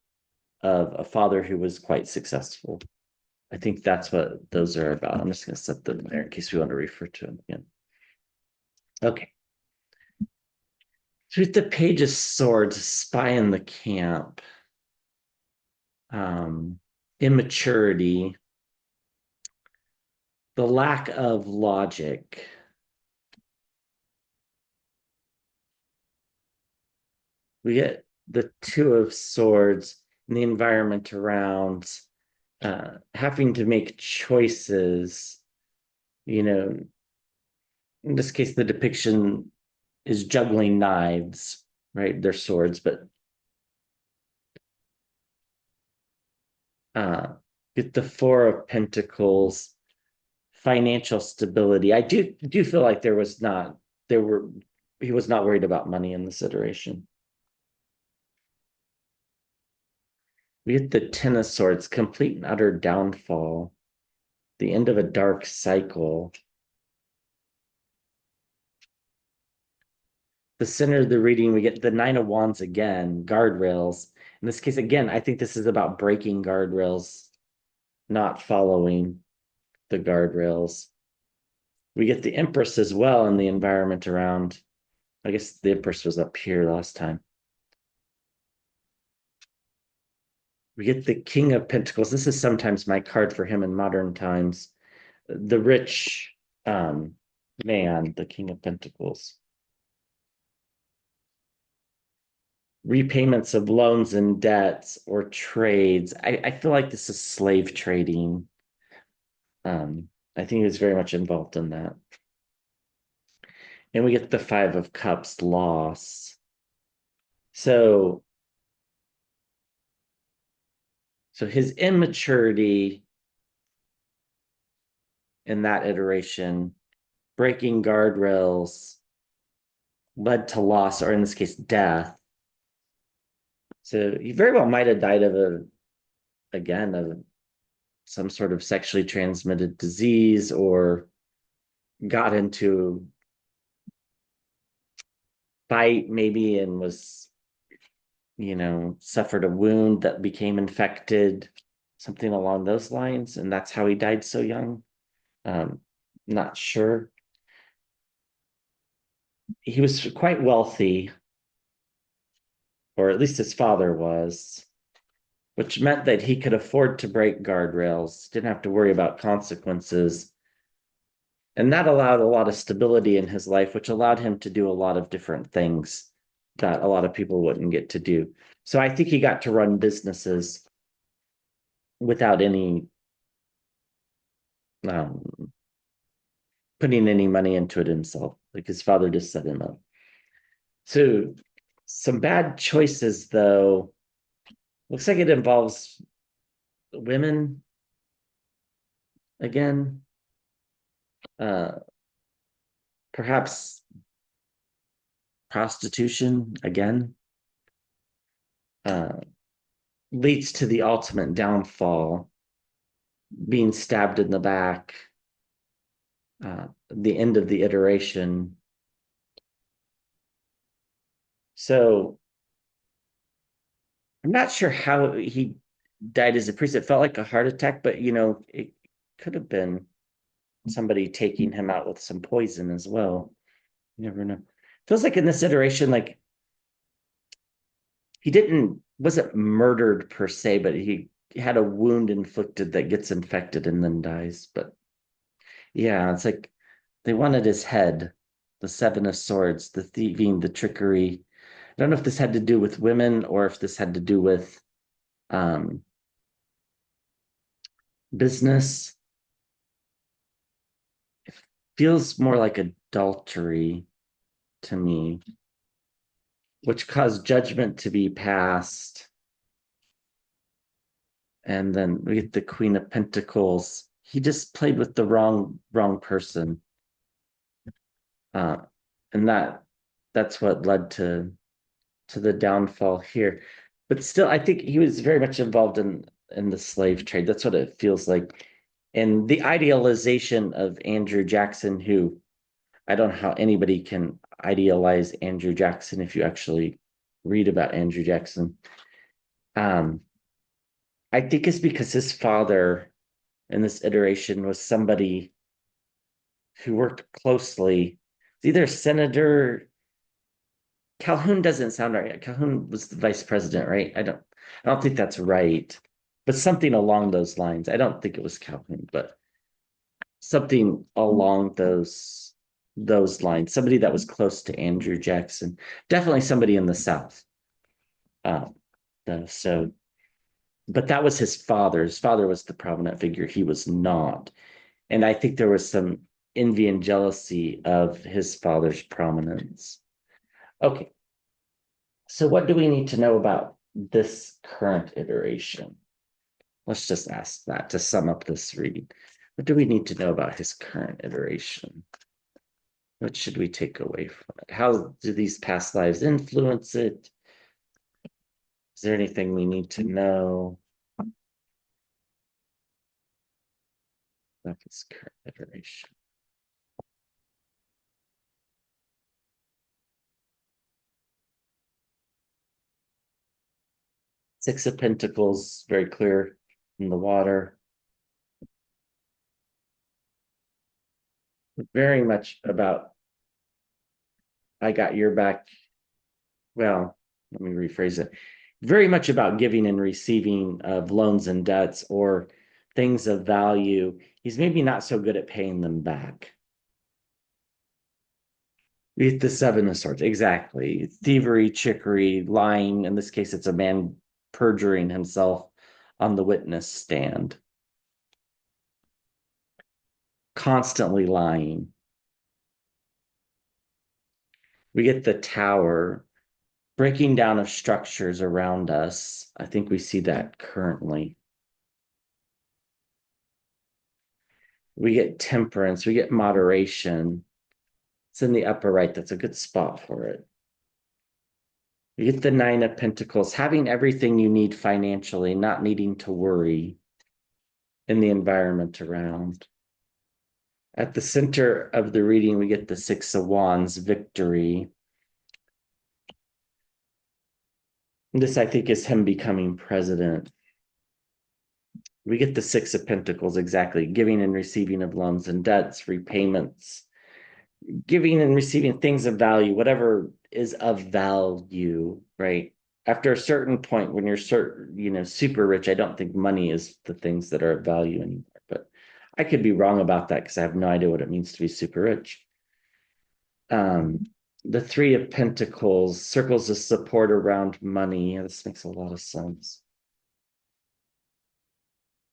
of a father who was quite successful. I think that's what those are about. I'm just going to set them there in case we want to refer to them again. Okay. So with the Page of Swords, spy in the camp, um, immaturity, the lack of logic. We get the Two of Swords and the environment around having to make choices. You know, in this case, the depiction is juggling knives, right? They're swords, but get the Four of Pentacles, financial stability. I do feel like there were he was not worried about money in this iteration. We get the Ten of Swords, complete and utter downfall, the end of a dark cycle. The center of the reading, we get the Nine of Wands again, guardrails. In this case, again, I think this is about breaking guardrails, not following the guardrails. We get the Empress as well in the environment around. I guess the Empress was up here last time. We get the King of Pentacles. This is sometimes my card for him in modern times. The rich man, the King of Pentacles. Repayments of loans and debts or trades. I feel like this is slave trading. I think he was very much involved in that. And we get the Five of Cups, loss. So his immaturity in that iteration, breaking guardrails, led to loss, or in this case, death. So he very well might have died of of some sort of sexually transmitted disease, or got into fight maybe and was, suffered a wound that became infected, something along those lines. And that's how he died so young. Um, Not sure. He was quite wealthy, or at least his father was, which meant that he could afford to break guardrails, didn't have to worry about consequences. And that allowed a lot of stability in his life, which allowed him to do a lot of different things that a lot of people wouldn't get to do. So I think he got to run businesses without any um, putting any money into it himself. Like his father just set him up. So some bad choices, though. Looks like it involves women again. Uh, Perhaps prostitution again. Uh, Leads to the ultimate downfall, being stabbed in the back, the end of the iteration. So I'm not sure how he died as a priest. It felt like a heart attack, but it could have been somebody taking him out with some poison as well. You never know. Feels like in this iteration, like he wasn't murdered per se, but he had a wound inflicted that gets infected and then dies. But yeah, it's like they wanted his head, the Seven of Swords, the thieving, the trickery. I don't know if this had to do with women or if this had to do with um, business. It feels more like adultery to me, which caused judgment to be passed. And then we get the Queen of Pentacles. He just played with the wrong person. Uh, and that's what led to the downfall here. But still, I think he was very much involved in the slave trade. That's what it feels like. And the idealization of Andrew Jackson, who I don't know how anybody can idealize Andrew Jackson if you actually read about Andrew Jackson. Um, I think it's because his father in this iteration was somebody who worked closely. It's either Senator Calhoun doesn't sound right. Calhoun was the vice president, right? I don't think that's right, but something along those lines. I don't think it was Calhoun, but something along those lines. Somebody that was close to Andrew Jackson, definitely somebody in the South. Um, so, but that was his father. His father was the prominent figure. He was not, and I think there was some envy and jealousy of his father's prominence. Okay, so what do we need to know about this current iteration? Let's just ask that to sum up this reading. What do we need to know about his current iteration? What should we take away from it? How do these past lives influence it? Is there anything we need to know about his current iteration? Six of Pentacles, very clear in the water. Very much about, I got your back. Well, let me rephrase it. Very much about giving and receiving of loans and debts or things of value. He's maybe not so good at paying them back. The Seven of Swords, exactly. Thievery, trickery, lying. In this case, it's a man perjuring himself on the witness stand, constantly lying. We get the Tower, breaking down of structures around us. I think we see that currently. We get Temperance, we get moderation. It's in the upper right. That's a good spot for it. You get the Nine of Pentacles, having everything you need financially, not needing to worry in the environment around. At the center of the reading, we get the Six of Wands, victory. This, I think, is him becoming president. We get the Six of Pentacles, exactly. Giving and receiving of loans and debts, repayments, giving and receiving things of value, whatever is of value, right? After a certain point, when you're super rich, I don't think money is the things that are of value anymore. But I could be wrong about that because I have no idea what it means to be super rich. The Three of Pentacles, circles of support around money. This makes a lot of sense.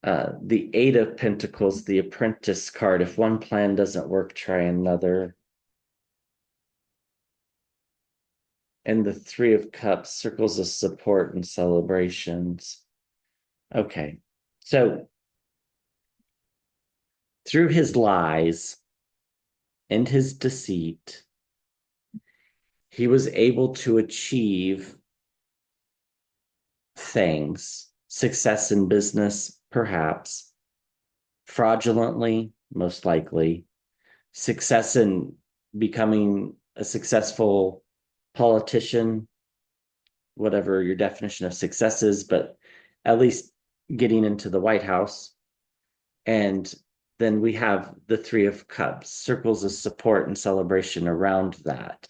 The Eight of Pentacles, the Apprentice card. If one plan doesn't work, try another. and the Three of Cups, circles of support and celebrations. Okay. So through his lies and his deceit, he was able to achieve things, success in business, perhaps, fraudulently, most likely, success in becoming a successful politician, whatever your definition of success is, but at least getting into the White House. And then we have the Three of Cups, circles of support and celebration around that.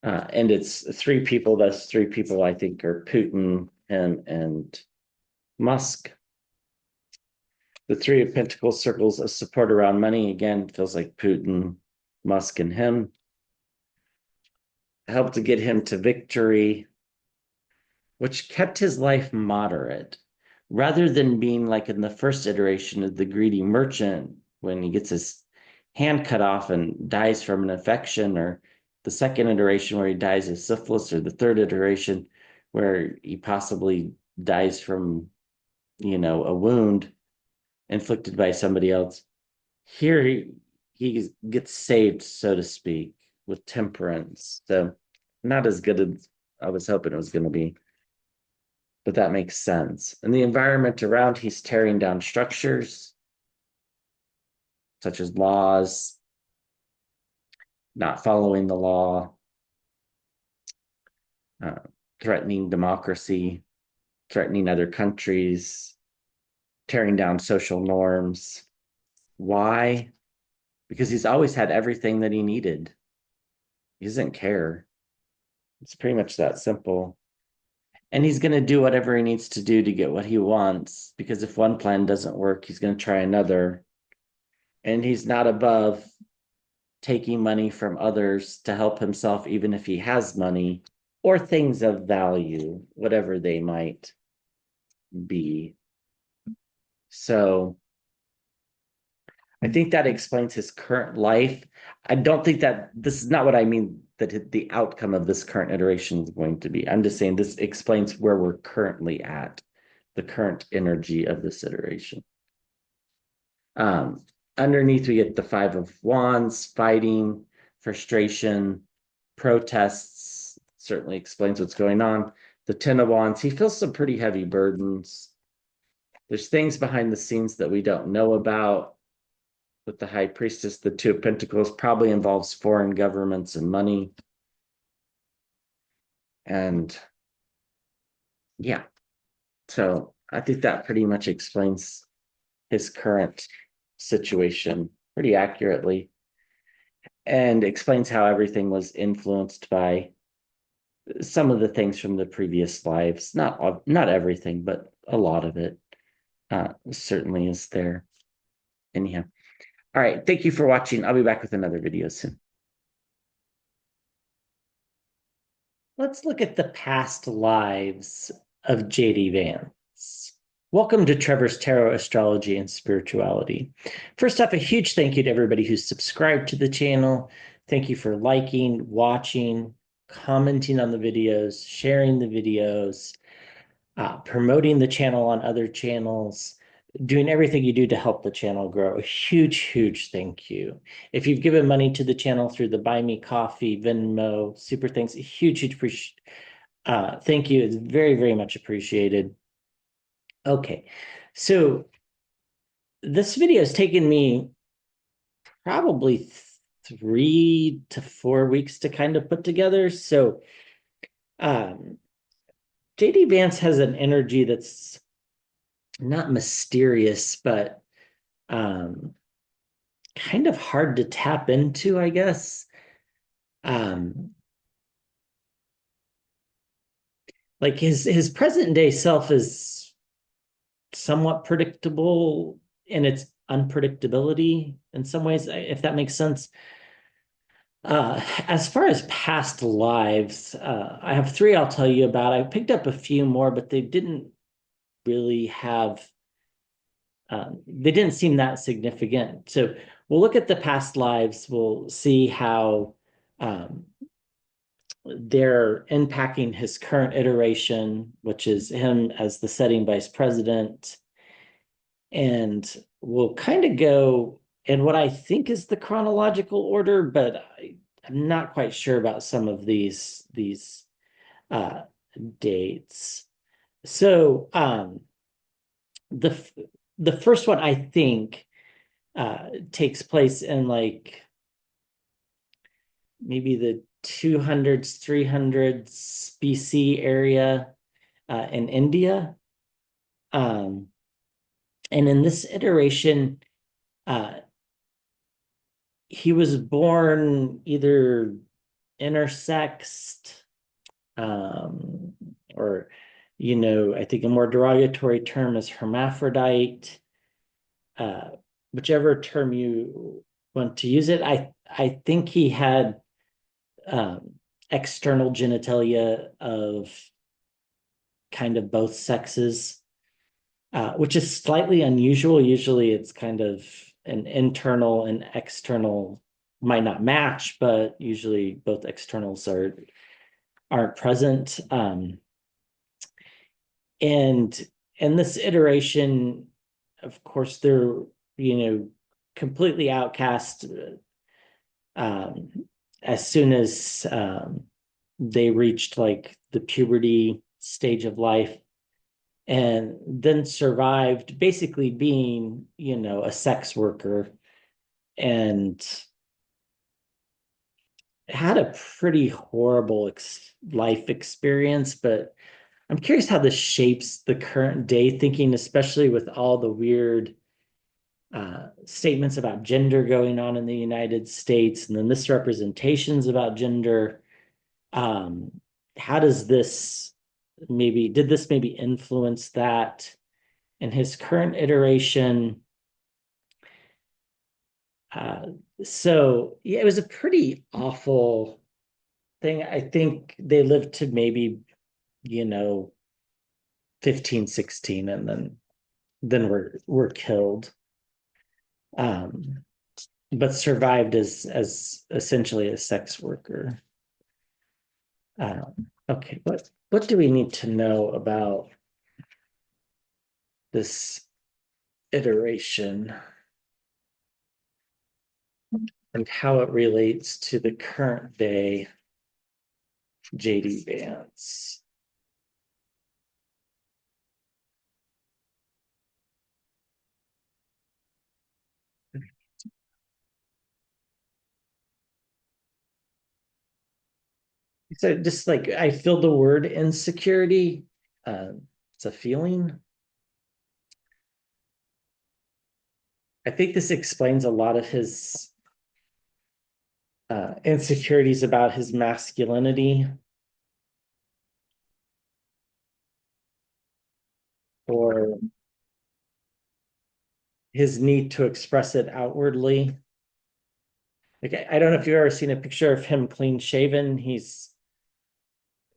And it's three people. Those three people, I think, are Putin and Musk. The Three of Pentacles, circles of support around money. Again, feels like Putin, Musk, and him. Helped to get him to victory, which kept his life moderate. Rather than being like in the first iteration of the greedy merchant, when he gets his hand cut off and dies from an infection, or the second iteration where he dies of syphilis, or the third iteration where he possibly dies from, a wound inflicted by somebody else. Here he gets saved, so to speak, with temperance. So not as good as I was hoping it was going to be, but that makes sense. And the environment around, he's tearing down structures such as laws, not following the law, uh, threatening democracy, threatening other countries, tearing down social norms. Why? Because he's always had everything that he needed. He doesn't care. It's pretty much that simple. And he's going to do whatever he needs to do to get what he wants, because if one plan doesn't work, he's going to try another. And he's not above taking money from others to help himself, even if he has money or things of value, whatever they might be. So I think that explains his current life. I don't think that this is not what I mean that the outcome of this current iteration is going to be. I'm just saying this explains where we're currently at, the current energy of this iteration. Um, Underneath, we get the Five of Wands, fighting, frustration, protests, certainly explains what's going on. The Ten of Wands, he feels some pretty heavy burdens. There's things behind the scenes that we don't know about. With the High Priestess, the Two of Pentacles probably involves foreign governments and money. And yeah, so I think that pretty much explains his current situation pretty accurately, and explains how everything was influenced by some of the things from the previous lives. Not everything, but a lot of it certainly is there. Anyhow, all right. Thank you for watching. I'll be back with another video soon. Let's look at the past lives of JD Vance. Welcome to Trevor's Tarot, Astrology, and Spirituality. First off, a huge thank you to everybody who's subscribed to the channel. Thank you for liking, watching, commenting on the videos, sharing the videos, promoting the channel on other channels, doing everything you do to help the channel grow. A huge, huge thank you. If you've given money to the channel through the Buy Me Coffee, Venmo, Super Thanks, a huge, huge thank you. It's very, very much appreciated. Okay, so this video has taken me probably 3 to 4 weeks to kind of put together. So JD Vance has an energy that's not mysterious, but kind of hard to tap into, I guess. Like his present day self is somewhat predictable in its unpredictability in some ways, if that makes sense. As far as past lives, I have 3 I'll tell you about. I picked up a few more, but they didn't really have they didn't seem that significant. So we'll look at the past lives. We'll see how they're unpacking his current iteration, which is him as the setting vice president. And we'll kind of go in what I think is the chronological order, but I'm not quite sure about some of these uh, dates. So the the first one I think takes place in like maybe the 200s, 300s BC area in India. Um, and in this iteration, uh, he was born either intersexed, um, or, I think a more derogatory term is hermaphrodite, uh, whichever term you want to use it. I think he had external genitalia of kind of both sexes, which is slightly unusual. Usually it's kind of an internal and external might not match, but usually both externals aren't present. And in this iteration, of course, they're, completely outcast um, as soon as they reached like the puberty stage of life, and then survived basically being, a sex worker, and had a pretty horrible life experience. But I'm curious how this shapes the current day thinking, especially with all the weird statements about gender going on in the United States and the misrepresentations about gender. Um, how does this did this maybe influence that in his current iteration? Uh, so yeah, it was a pretty awful thing. I think they lived to maybe, you know, 15, 16, and then were killed. Um, but survived as essentially a sex worker. Okay, what do we need to know about this iteration and how it relates to the current day JD Vance? So just like I feel the word insecurity, it's a feeling. I think this explains a lot of his insecurities about his masculinity, or his need to express it outwardly. Like I don't know if you've ever seen a picture of him clean shaven. He's,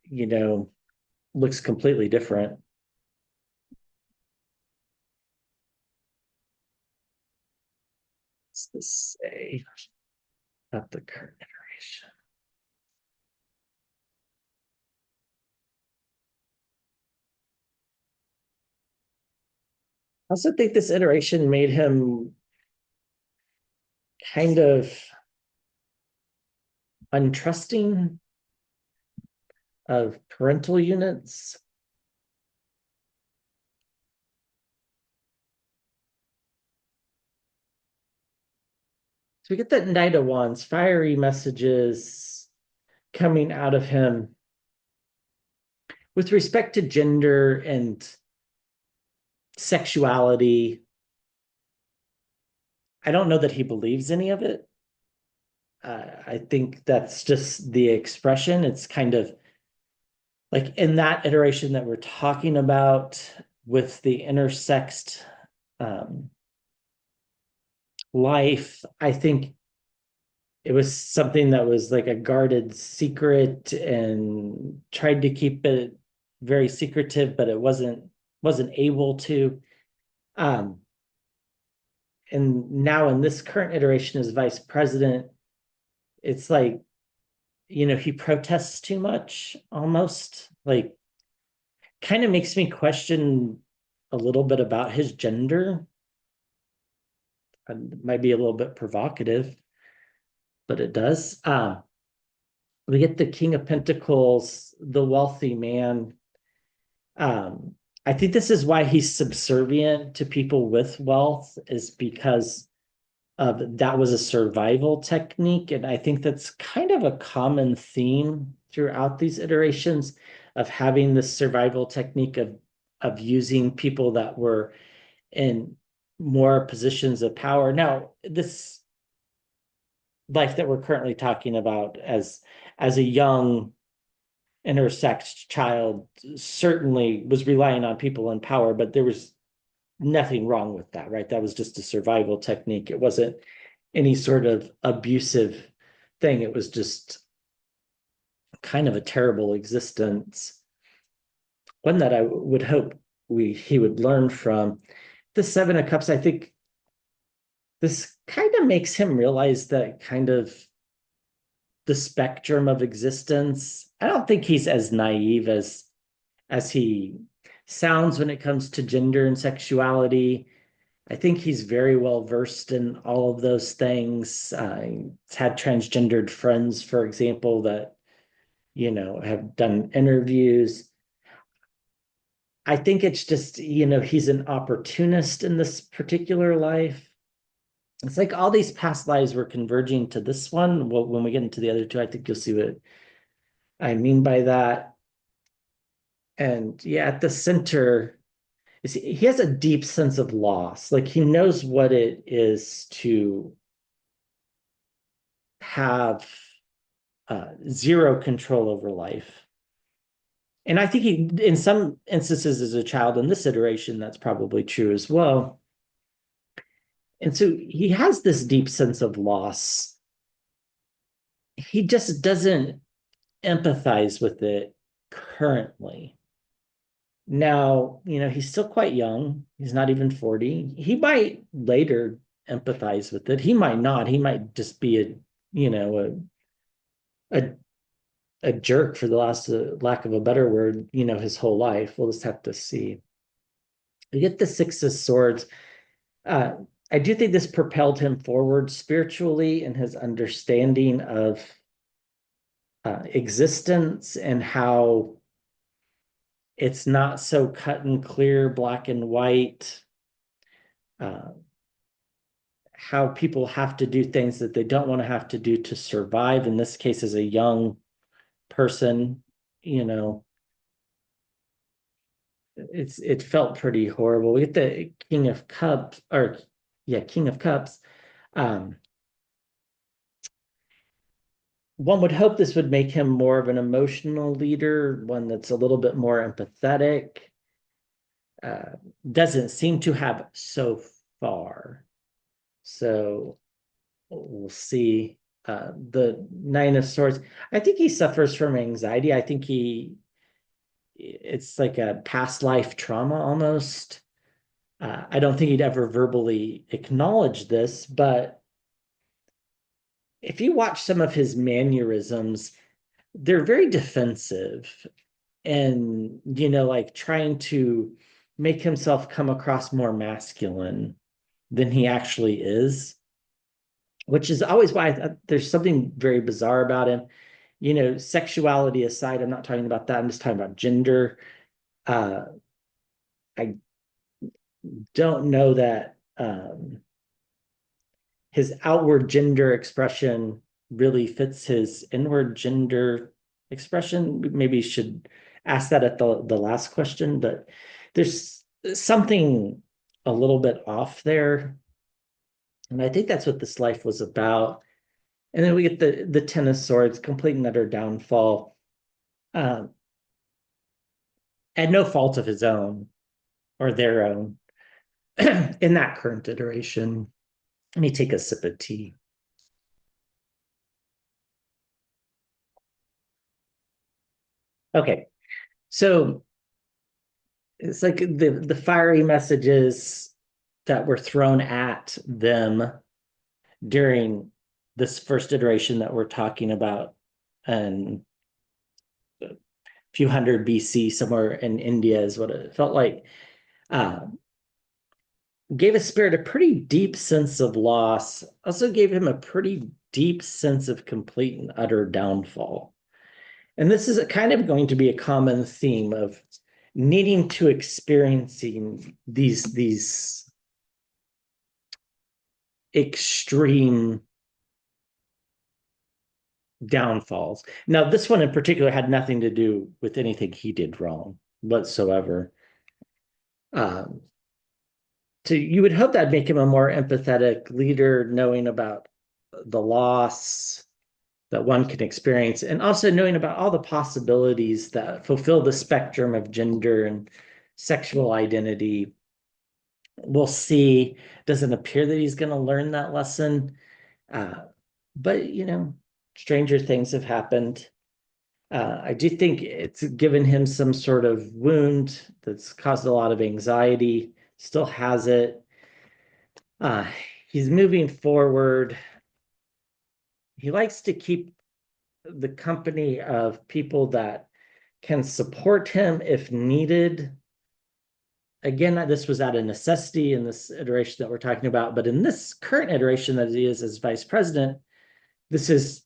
you know, looks completely different. What's this say about the current iteration? I also think this iteration made him kind of untrusting of parental units. So we get that Knight of Wands, fiery messages coming out of him with respect to gender and sexuality. I don't know that he believes any of it. I think that's just the expression. It's kind of like in that iteration that we're talking about with the intersexed um, life. I think it was something that was like a guarded secret and tried to keep it very secretive, but it wasn't able to. Um, and now in this current iteration as vice president, it's like he protests too much almost. Like, kind of makes me question a little bit about his gender. It might be a little bit provocative, but it does. We get the King of Pentacles, the wealthy man. Um, I think this is why he's subservient to people with wealth, is because of that was a survival technique. And I think that's kind of a common theme throughout these iterations of having this survival technique of using people that were in more positions of power. Now, this life that we're currently talking about as a young intersex child certainly was relying on people in power, but there was nothing wrong with that, right? That was just a survival technique. It wasn't any sort of abusive thing. It was just kind of a terrible existence. One that I would hope he would learn from. The Seven of Cups, I think this kind of makes him realize that kind of the spectrum of existence. I don't think he's as naive as he sounds when it comes to gender and sexuality. I think he's very well versed in all of those things. He's had transgendered friends, for example, that have done interviews. I think it's just, he's an opportunist in this particular life. It's like all these past lives were converging to this one. Well, when we get into the other two, I think you'll see what I mean by that. And yeah, at the center, he has a deep sense of loss. Like, he knows what it is to have zero control over life. And I think he, in some instances, as a child, in this iteration, that's probably true as well. And so he has this deep sense of loss. He just doesn't empathize with it currently. Now, he's still quite young. He's not even 40. He might later empathize with it. He might not. He might just be a a jerk, for the last lack of a better word, his whole life. We'll just have to see. We get the Six of Swords. Uh, I do think this propelled him forward spiritually in his understanding of existence, and how it's not so cut and clear, black and white. Uh, how people have to do things that they don't want to have to do to survive. In this case, as a young person, you know, it felt pretty horrible. We get the King of Cups, or yeah, King of Cups. Um, one would hope this would make him more of an emotional leader, one that's a little bit more empathetic. Uh, doesn't seem to have so far. So we'll see. The Nine of Swords. I think he suffers from anxiety. I think it's like a past life trauma almost. I don't think he'd ever verbally acknowledge this, but if you watch some of his mannerisms, they're very defensive, and, like trying to make himself come across more masculine than he actually is, which is always why there's something very bizarre about him. Sexuality aside, I'm not talking about that. I'm just talking about gender. Uh, I don't know that his outward gender expression really fits his inward gender expression. Maybe should ask that at the last question, but there's something a little bit off there. And I think that's what this life was about. And then we get the Ten of Swords, complete and utter downfall. Um, at no fault of his own or their own in that current iteration. Let me take a sip of tea. Okay, so it's like the fiery messages that were thrown at them during this first iteration that we're talking about. and a few hundred BC, somewhere in India, is what it felt like. Uh, gave a spirit a pretty deep sense of loss, also gave him a pretty deep sense of complete and utter downfall. And this is kind of going to be a common theme of needing to experiencing these extreme downfalls. Now, this one in particular had nothing to do with anything he did wrong whatsoever. Um, so you would hope that'd make him a more empathetic leader, knowing about the loss that one can experience, and also knowing about all the possibilities that fulfill the spectrum of gender and sexual identity. We'll see. Doesn't appear that he's going to learn that lesson. Uh, but, stranger things have happened. I do think it's given him some sort of wound that's caused a lot of anxiety, still has it. Uh, he's moving forward. He likes to keep the company of people that can support him if needed. Again, this was out of necessity in this iteration that we're talking about, but in this current iteration that he is as vice president, this is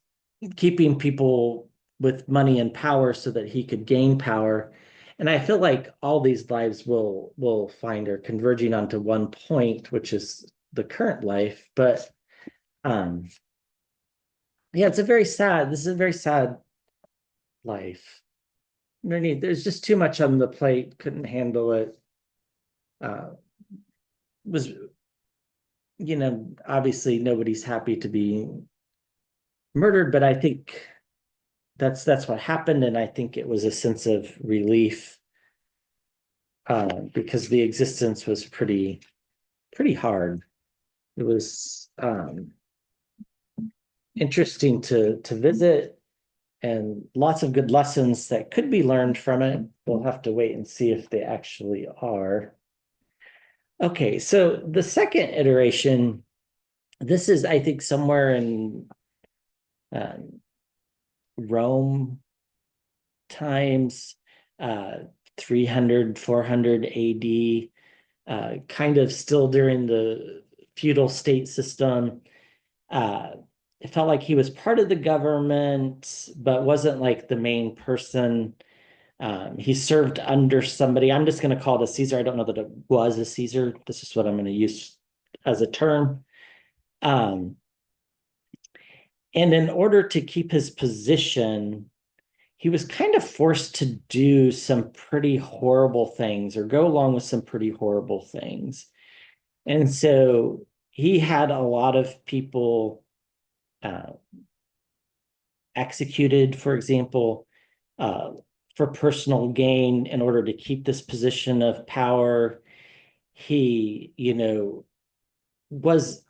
keeping people with money and power so that he could gain power. And I feel like all these lives will find are converging onto one point, which is the current life. But um, yeah, this is a very sad life. There's just too much on the plate, couldn't handle it. Uh, was, obviously nobody's happy to be murdered, but I think that's what happened, and I think it was a sense of relief because the existence was pretty hard. It was interesting to visit, and lots of good lessons that could be learned from it. We'll have to wait and see if they actually are. Okay, so the second iteration, this is, I think, somewhere in um, Rome times, uh, 300, 400 AD, kind of still during the feudal state system. Uh, it felt like he was part of the government, but wasn't like the main person. He served under somebody. I'm just going to call it a Caesar. I don't know that it was a Caesar. This is what I'm going to use as a term. Um, and in order to keep his position, he was kind of forced to do some pretty horrible things or go along with some pretty horrible things. And so he had a lot of people uh, executed, for example, uh, for personal gain in order to keep this position of power. He,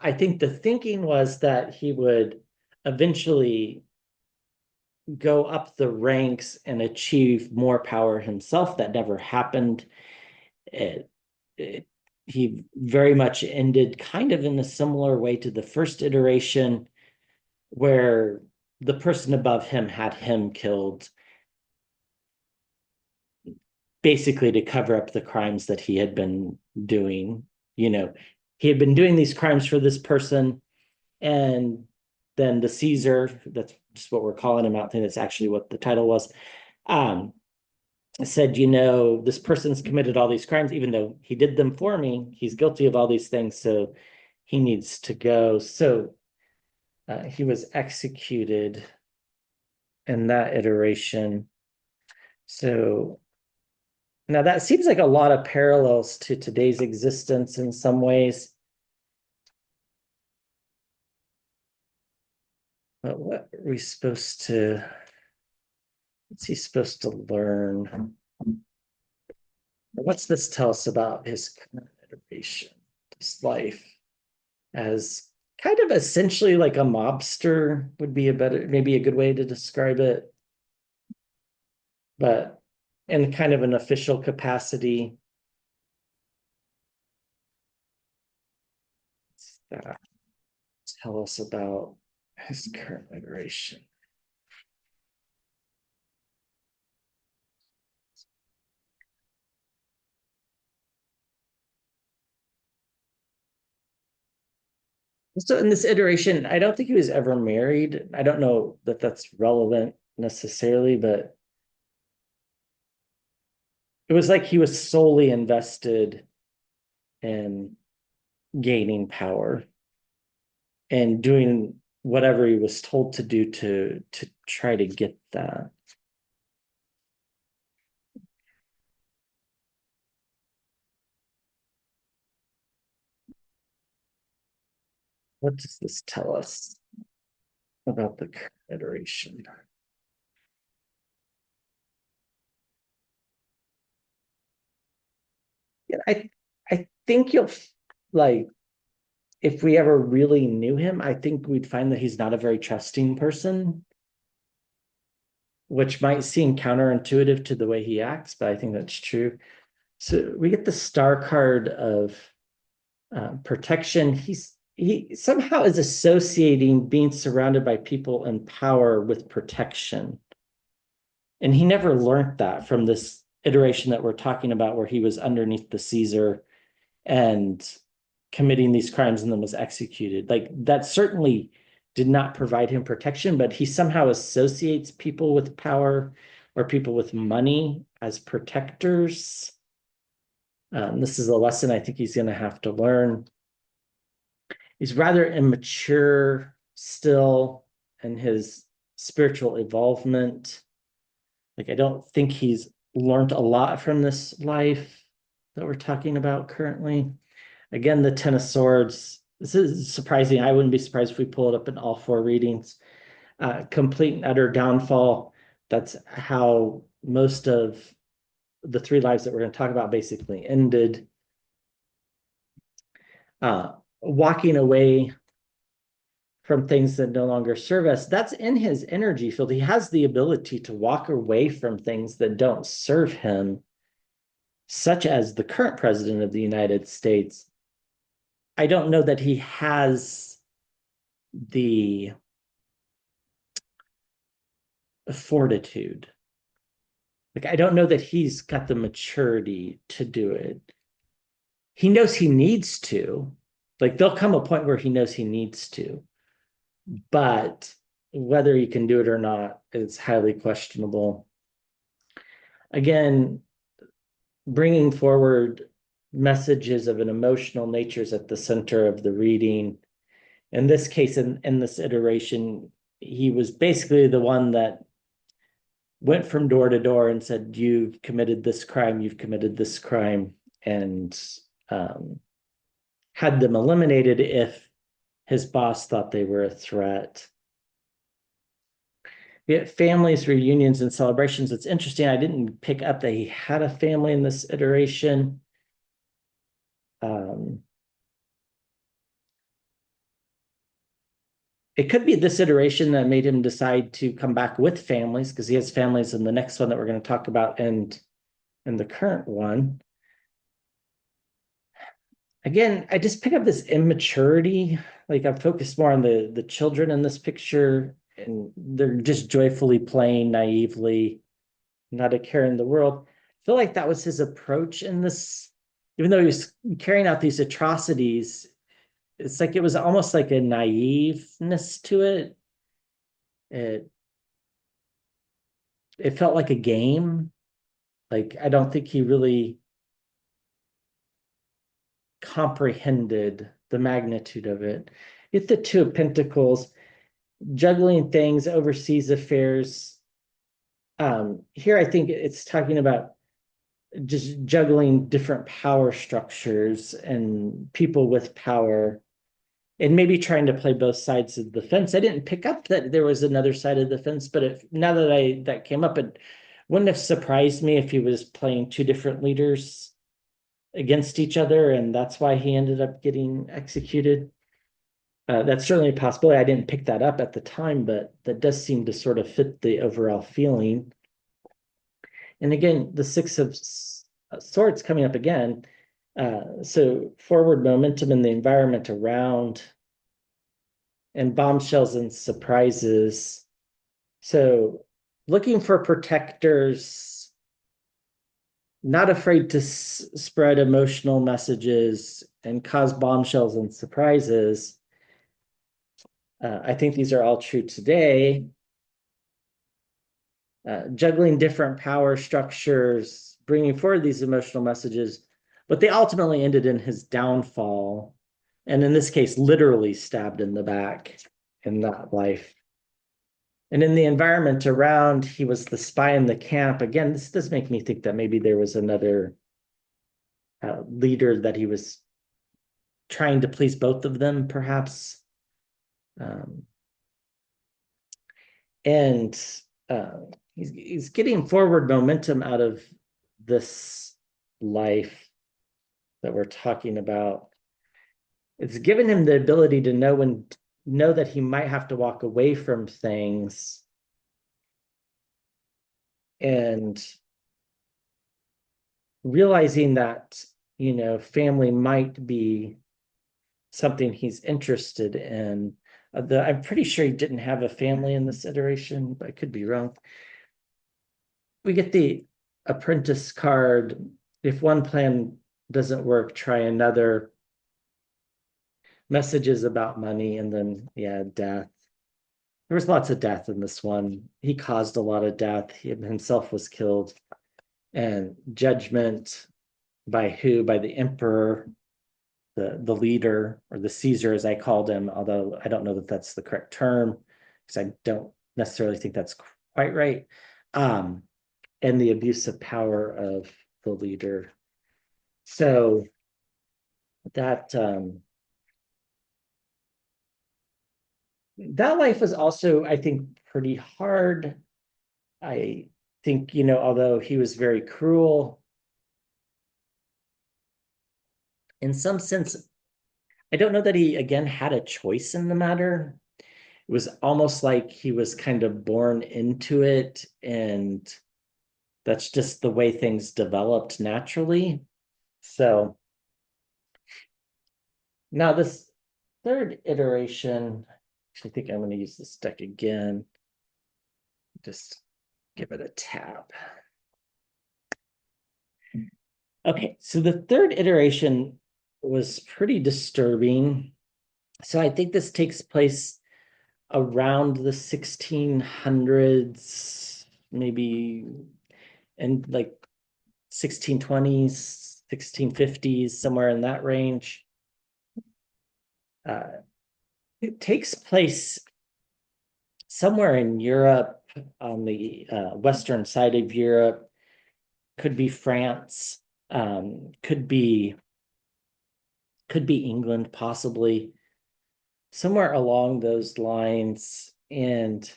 I think the thinking was that he would eventually go up the ranks and achieve more power himself. That never happened. It, it, he very much ended kind of in a similar way to the first iteration, where the person above him had him killed, basically to cover up the crimes that he had been doing. He had been doing these crimes for this person, and then the Caesar, that's just what we're calling him, I don't think that's actually what the title was, um, said, this person's committed all these crimes, even though he did them for me, he's guilty of all these things, so he needs to go. So he was executed in that iteration. So now that seems like a lot of parallels to today's existence in some ways. But what's he supposed to learn? What's this tell us about his current iteration, his life as kind of essentially like a mobster would be maybe a good way to describe it, but in kind of an official capacity. That tell us about his current iteration. So in this iteration, I don't think he was ever married. I don't know that that's relevant necessarily, but it was like he was solely invested in gaining power and doing whatever he was told to do to try to get that. What does this tell us about the current iteration? Yeah, I think you'll like if we ever really knew him, I think we'd find that he's not a very trusting person, which might seem counterintuitive to the way he acts, but I think that's true. So we get the star card of protection. He somehow is associating being surrounded by people in power with protection. And he never learned that from this iteration that we're talking about, where he was underneath the Caesar and committing these crimes and then was executed. Like that certainly did not provide him protection, but he somehow associates people with power or people with money as protectors. This is a lesson I think he's going to have to learn. He's rather immature still in his spiritual involvement. Like, I don't think he's learned a lot from this life that we're talking about currently. Again, the Ten of Swords. This is surprising. I wouldn't be surprised if we pull it up in all four readings. Complete and utter downfall. That's how most of the three lives that we're going to talk about basically ended. Walking away from things that no longer serve us, that's in his energy field. He has the ability to walk away from things that don't serve him, such as the current president of the United States. I don't know that he has the fortitude. Like, I don't know that he's got the maturity to do it. He knows he needs to. Like, there'll come a point where he knows he needs to, but whether he can do it or not is highly questionable. Again, bringing forward messages of an emotional nature is at the center of the reading. In this case, in this iteration, he was basically the one that went from door to door and said, "You've committed this crime, you've committed this crime," and um, had them eliminated if his boss thought they were a threat. We had families, reunions, and celebrations. It's interesting. I didn't pick up that he had a family in this iteration. It could be this iteration that made him decide to come back with families, because he has families in the next one that we're going to talk about and in the current one. Again, I just pick up this immaturity. Like, I'm focused more on the children in this picture, and they're just joyfully playing naively, not a care in the world. I feel like that was his approach in this, even though he was carrying out these atrocities. It's like it was almost like a naiveness to it. It it felt like a game. Like, I don't think he really comprehended the magnitude of it. It's the Two of Pentacles, juggling things, overseas affairs. Here, I think it's talking about just juggling different power structures and people with power, and maybe trying to play both sides of the fence. I didn't pick up that there was another side of the fence, but now that that came up, it wouldn't have surprised me if he was playing two different leaders against each other, and that's why he ended up getting executed. That's certainly a possibility. I didn't pick that up at the time, but that does seem to sort of fit the overall feeling. And again, the Six of Swords coming up again. So forward momentum in the environment around, and bombshells and surprises. So looking for protectors, not afraid to spread emotional messages and cause bombshells and surprises. I think these are all true today. Juggling different power structures, bringing forward these emotional messages, but they ultimately ended in his downfall. And in this case, literally stabbed in the back in that life. And in the environment around, he was the spy in the camp. Again, this does make me think that maybe there was another leader that he was trying to please both of them, perhaps. Um, and uh, he's getting forward momentum out of this life that we're talking about. It's given him the ability to know that he might have to walk away from things and realizing that family might be something he's interested in. I'm pretty sure he didn't have a family in this iteration, but I could be wrong. We get the apprentice card. If one plan doesn't work, try another. Messages about money, and then, yeah, death. There was lots of death in this one. He caused a lot of death. He himself was killed. And judgment by who? By the emperor, the leader, or the Caesar, as I called him, although I don't know that that's the correct term, because I don't necessarily think that's quite right. And the abuse of power of the leader. So that that life was also, I think, pretty hard. I think, although he was very cruel, in some sense, I don't know that he, again, had a choice in the matter. It was almost like he was kind of born into it, and that's just the way things developed naturally. So now this third iteration, I think I'm going to use this deck again. Just give it a tap. Okay, so the third iteration was pretty disturbing. So I think this takes place around the 1600s, maybe in like 1620s, 1650s, somewhere in that range. Uh, it takes place somewhere in Europe, on the western side of Europe. Could be France, could be England, possibly somewhere along those lines. And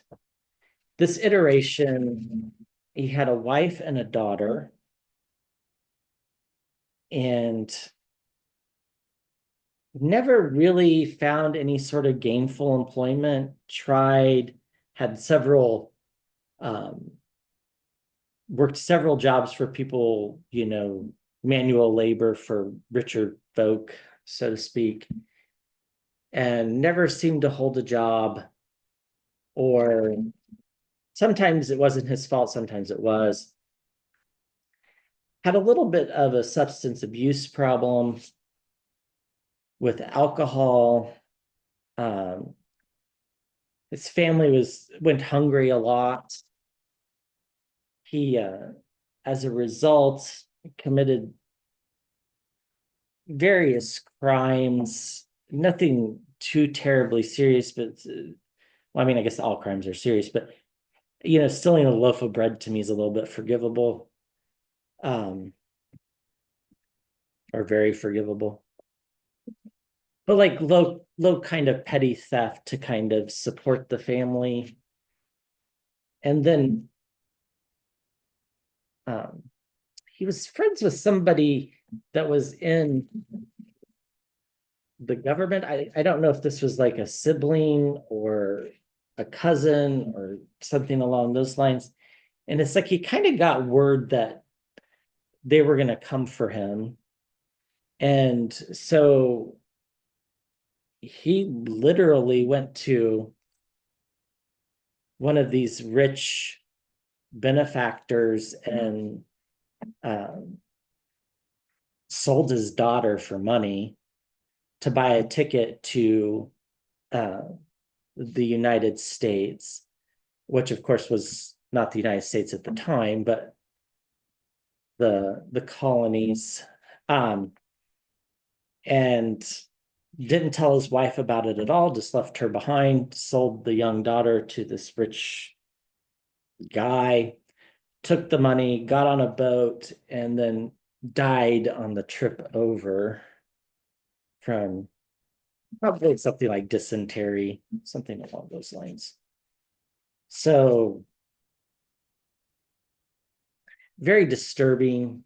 this iteration, he had a wife and a daughter, and never really found any sort of gainful employment. Tried, had several, worked several jobs for people, manual labor for richer folk, so to speak, and never seemed to hold a job. Or sometimes it wasn't his fault, sometimes it was. Had a little bit of a substance abuse problem with alcohol. Um, his family went hungry a lot. He, as a result, committed various crimes. Nothing too terribly serious, but well, I mean, I guess all crimes are serious, but stealing a loaf of bread to me is a little bit forgivable, um, or very forgivable. But like low kind of petty theft to kind of support the family. And then um, he was friends with somebody that was in the government. I don't know if this was like a sibling or a cousin or something along those lines. And it's like he kind of got word that they were going to come for him. And so he literally went to one of these rich benefactors and um, sold his daughter for money to buy a ticket to uh, the United States, which of course was not the United States at the time, but the colonies, um, and didn't tell his wife about it at all, just left her behind, sold the young daughter to this rich guy, took the money, got on a boat, and then died on the trip over from probably something like dysentery, something along those lines. So very disturbing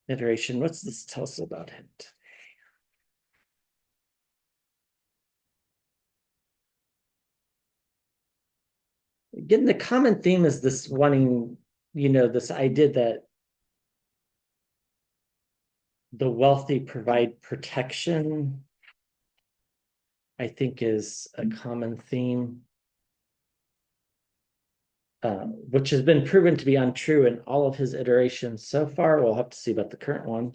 iteration. What's this tell us about it? Again, the common theme is this wanting, this idea that the wealthy provide protection, I think is a common theme, which has been proven to be untrue in all of his iterations so far. We'll have to see about the current one.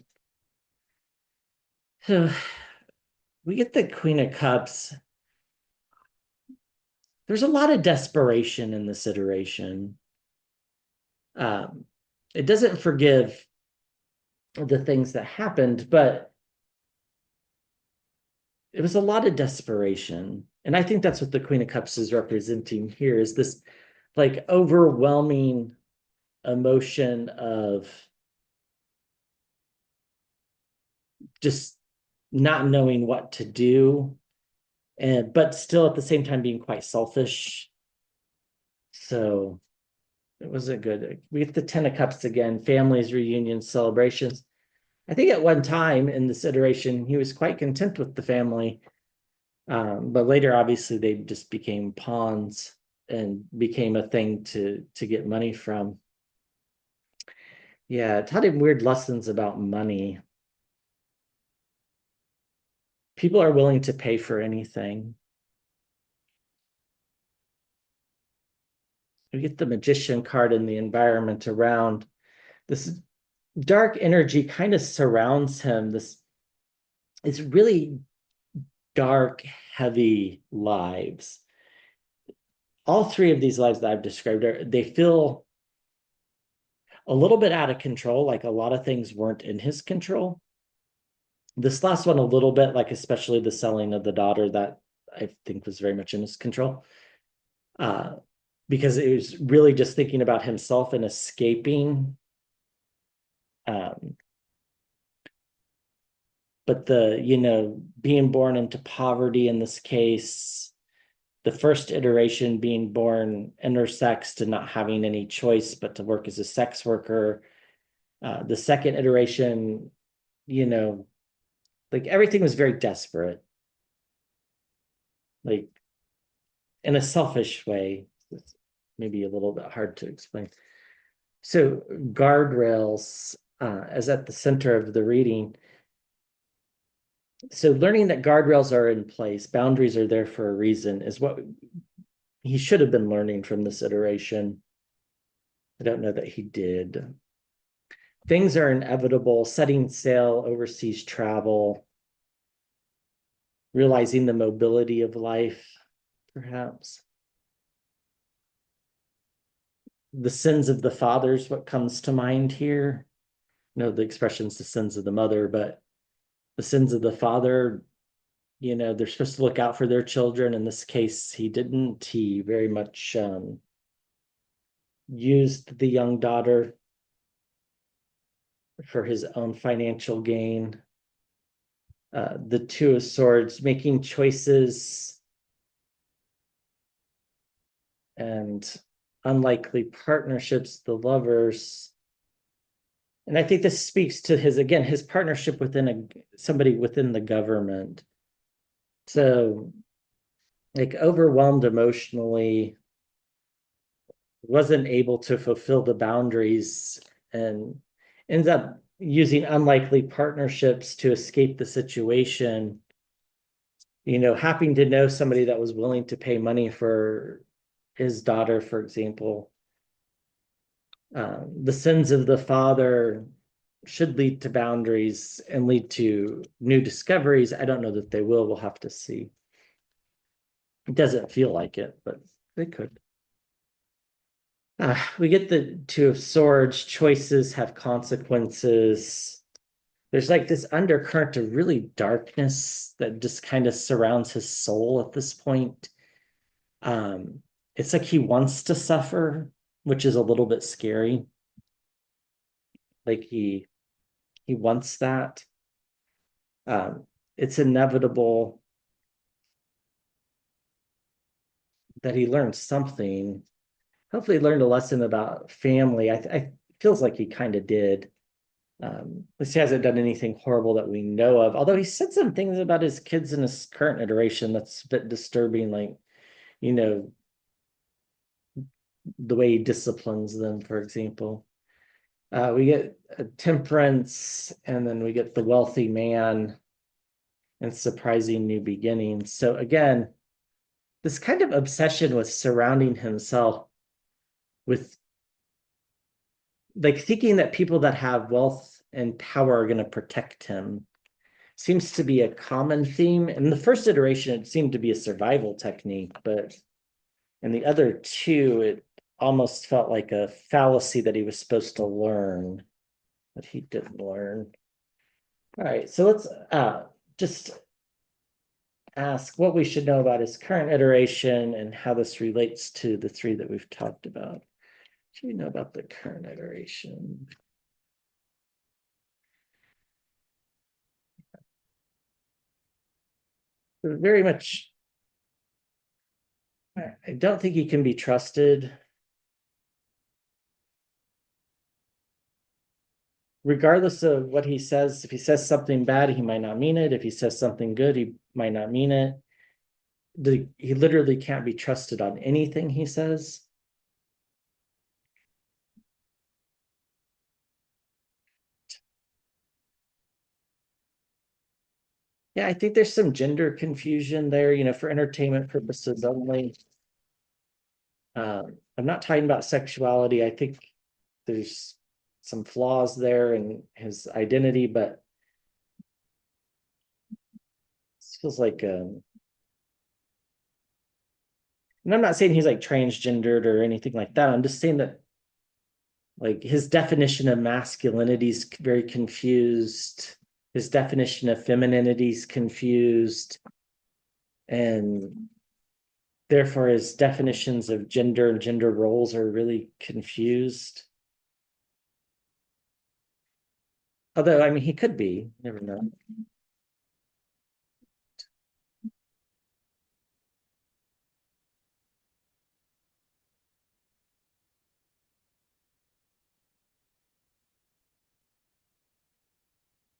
So we get the Queen of Cups. There's a lot of desperation in this iteration. Um, it doesn't forgive the things that happened, but it was a lot of desperation. And I think that's what the Queen of Cups is representing here, is this like overwhelming emotion of just not knowing what to do, and but still at the same time being quite selfish. So it was a good. We get the Ten of Cups again, families, reunions, celebrations. I think at one time in this iteration, he was quite content with the family. But later, obviously, they just became pawns and became a thing to get money from. Yeah, it taught him weird lessons about money. People are willing to pay for anything. We get the Magician card in the environment around. This dark energy kind of surrounds him. This it's really dark, heavy lives. All three of these lives that I've described they feel a little bit out of control, like a lot of things weren't in his control. This last one, a little bit, like especially the selling of the daughter, that I think was very much in his control. Uh, because it was really just thinking about himself and escaping. Um, but being born into poverty in this case, the first iteration being born intersex to not having any choice but to work as a sex worker. The second iteration, you know, like everything was very desperate, like in a selfish way. It's maybe a little bit hard to explain. So guardrails, as at the center of the reading. So learning that guardrails are in place, boundaries are there for a reason, is what he should have been learning from this iteration. I don't know that he did. Things are inevitable, setting sail, overseas travel, realizing the mobility of life, perhaps. The sins of the fathers, what comes to mind here? The expression's the sins of the mother, but the sins of the father, they're supposed to look out for their children. In this case, he didn't. He very much used the young daughter for his own financial gain. The Two of Swords, making choices and unlikely partnerships, the Lovers. And I think this speaks to his partnership within somebody within the government. So, like, overwhelmed emotionally, wasn't able to fulfill the boundaries, and ends up using unlikely partnerships to escape the situation. Happening to know somebody that was willing to pay money for his daughter, for example. The sins of the father, should lead to boundaries and lead to new discoveries. I don't know that they will. We'll have to see. It doesn't feel like it, but they could. We get the Two of Swords. Choices have consequences. There's like this undercurrent of really darkness that just kind of surrounds his soul at this point. Um, it's like he wants to suffer, which is a little bit scary. Like he wants that. It's inevitable that he learned something. Hopefully, he learned a lesson about family. I feels like he kind of did. At least he hasn't done anything horrible that we know of. Although he said some things about his kids in his current iteration that's a bit disturbing, like, you know, the way he disciplines them, for example. We get a temperance, and then we get the wealthy man and surprising new beginnings. So again, this kind of obsession with surrounding himself with, like, thinking that people that have wealth and power are going to protect him seems to be a common theme. In the first iteration, it seemed to be a survival technique, but in the other two, it almost felt like a fallacy that he was supposed to learn, but he didn't learn. All right, so let's just ask what we should know about his current iteration and how this relates to the three that we've talked about. What should we know about the current iteration? Very much, I don't think he can be trusted. Regardless of what he says, if he says something bad, he might not mean it. If he says something good, he might not mean it. He literally can't be trusted on anything he says. Yeah, I think there's some gender confusion there, for entertainment purposes only. I'm not talking about sexuality. I think there's some flaws there in his identity, but it feels like, and I'm not saying he's like transgendered or anything like that. I'm just saying that, like, his definition of masculinity is very confused. His definition of femininity is confused. And therefore, his definitions of gender and gender roles are really confused. Although, I mean, he could be, you never know.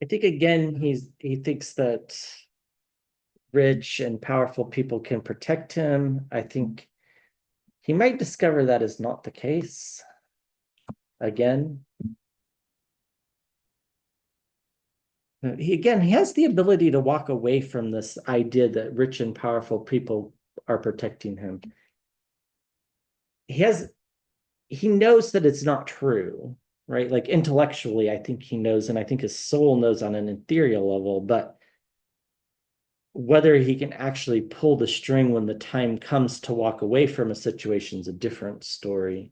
I think again, he thinks that rich and powerful people can protect him. I think he might discover that is not the case again. He has the ability to walk away from this idea that rich and powerful people are protecting him. He knows that it's not true, right? Like, intellectually, I think he knows, and I think his soul knows on an ethereal level, but whether he can actually pull the string when the time comes to walk away from a situation is a different story.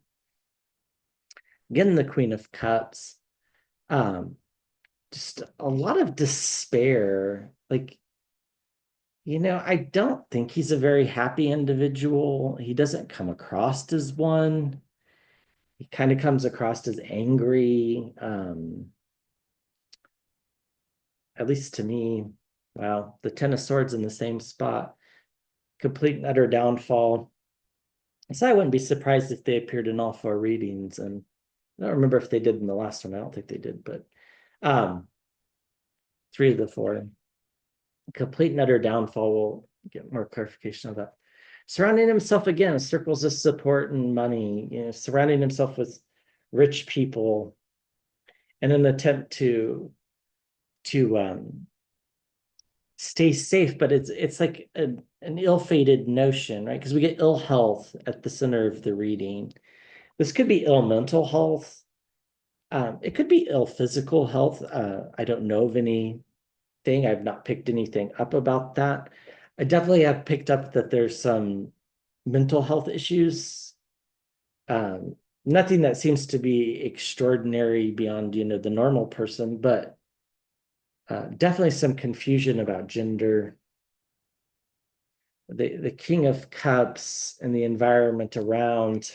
Again, the Queen of Cups, um, just a lot of despair. Like, I don't think he's a very happy individual. He doesn't come across as one. He kind of comes across as angry. At least to me. Wow, the Ten of Swords in the same spot. Complete and utter downfall. So I wouldn't be surprised if they appeared in all four readings. And I don't remember if they did in the last one. I don't think they did, but um, three of the four. Complete and utter downfall. We'll get more clarification of that. Surrounding himself again, circles of support and money, surrounding himself with rich people in an attempt to stay safe, but it's like an ill-fated notion, right? Because we get ill health at the center of the reading. This could be ill mental health. It could be ill physical health. I don't know of anything. I've not picked anything up about that. I definitely have picked up that there's some mental health issues. Um, Nothing that seems to be extraordinary beyond, the normal person, but definitely some confusion about gender. The King of Cups and the environment around,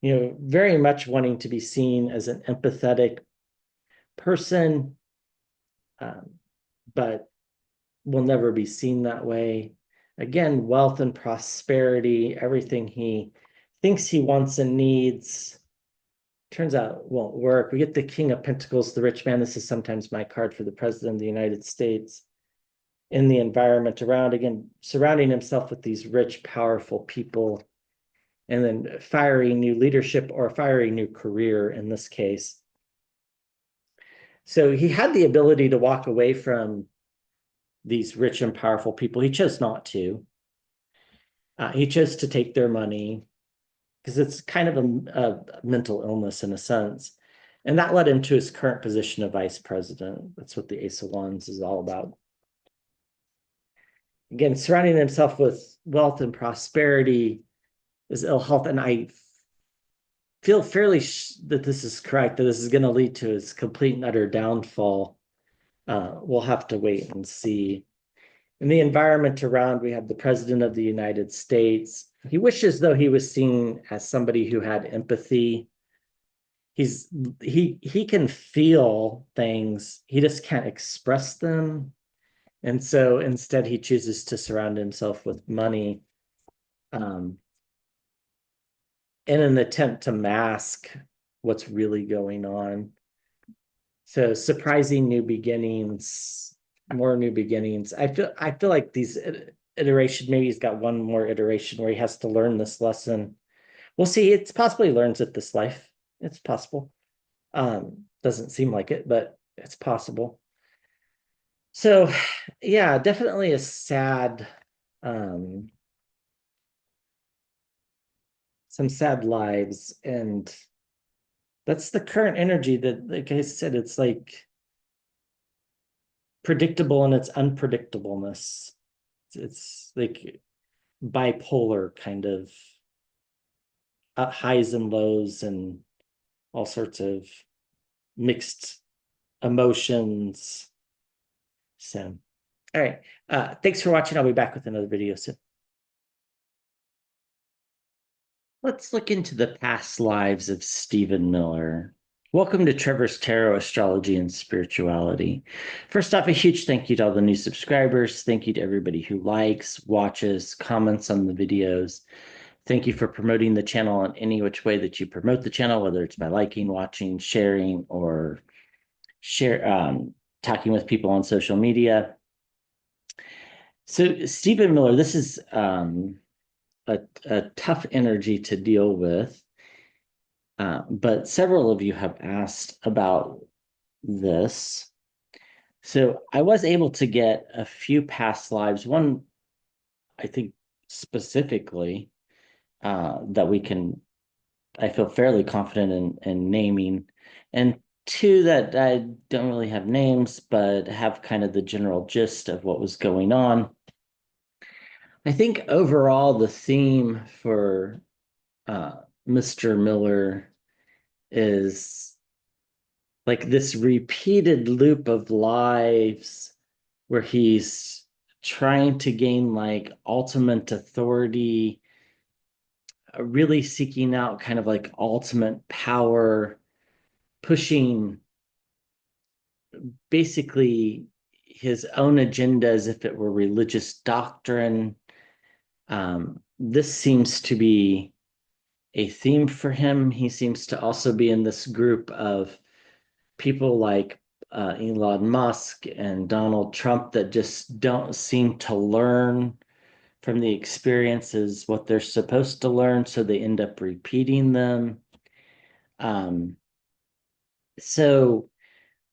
very much wanting to be seen as an empathetic person, um, but will never be seen that way. Again, wealth and prosperity, everything he thinks he wants and needs, turns out won't work. We get the King of Pentacles, the rich man. This is sometimes my card for the President of the United States. In the environment around, again, surrounding himself with these rich, powerful people, and then fiery new leadership or fiery new career in this case. So he had the ability to walk away from these rich and powerful people. He chose not to. He chose to take their money because it's kind of a mental illness in a sense. And that led him to his current position of vice president. That's what the Ace of Wands is all about. Again, surrounding himself with wealth and prosperity is ill health. And I feel fairly that this is correct, that this is going to lead to his complete and utter downfall. We'll have to wait and see. In the environment around, we have the President of the United States. He wishes, though, he was seen as somebody who had empathy. He can feel things, he just can't express them. And so instead, he chooses to surround himself with money, in an attempt to mask what's really going on. So surprising new beginnings, more new beginnings. I feel like these iteration, maybe he's got one more iteration where he has to learn this lesson. We'll see. It's possible he learns it this life. It's possible. Doesn't seem like it, but it's possible. So yeah, definitely a sad, um, some sad lives. And that's the current energy that, like I said, it's like predictable in its unpredictableness. It's like bipolar kind of highs and lows and all sorts of mixed emotions. So, all right. Thanks for watching. I'll be back with another video soon. Let's look into the past lives of Stephen Miller. Welcome to Trevor's Tarot, Astrology, and Spirituality. First off, a huge thank you to all the new subscribers. Thank you to everybody who likes, watches, comments on the videos. Thank you for promoting the channel in any which way that you promote the channel, whether it's by liking, watching, sharing, or talking with people on social media. So Stephen Miller, this is a tough energy to deal with. But several of you have asked about this. So I was able to get a few past lives. One, I think specifically, that I feel fairly confident in naming. And two that I don't really have names, but have kind of the general gist of what was going on. I think overall the theme for Mr. Miller is like this repeated loop of lives where he's trying to gain like ultimate authority, really seeking out kind of like ultimate power, pushing basically his own agenda as if it were religious doctrine. This seems to be a theme for him. He seems to also be in this group of people like Elon Musk and Donald Trump that just don't seem to learn from the experiences what they're supposed to learn, so they end up repeating them. Um, so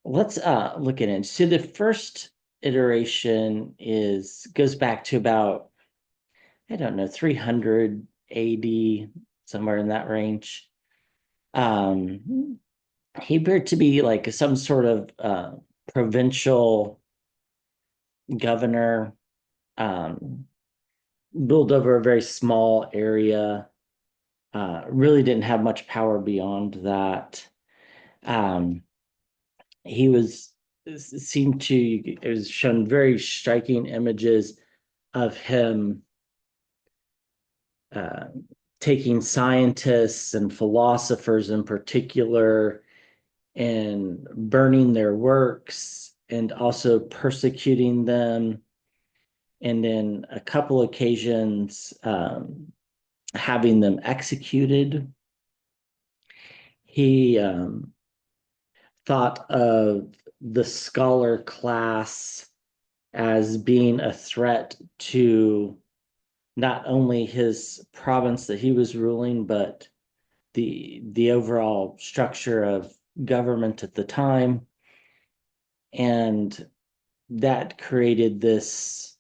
let's look at it. So the first iteration goes back to about, I don't know, 300 AD, somewhere in that range. Um, he appeared to be like some sort of provincial governor, um, ruled over a very small area. Really didn't have much power beyond that. Um, he was seemed to it was shown very striking images of him uh, taking scientists and philosophers in particular and burning their works and also persecuting them. And then a couple occasions having them executed. He thought of the scholar class as being a threat to not only his province that he was ruling, but the overall structure of government at the time. And that created this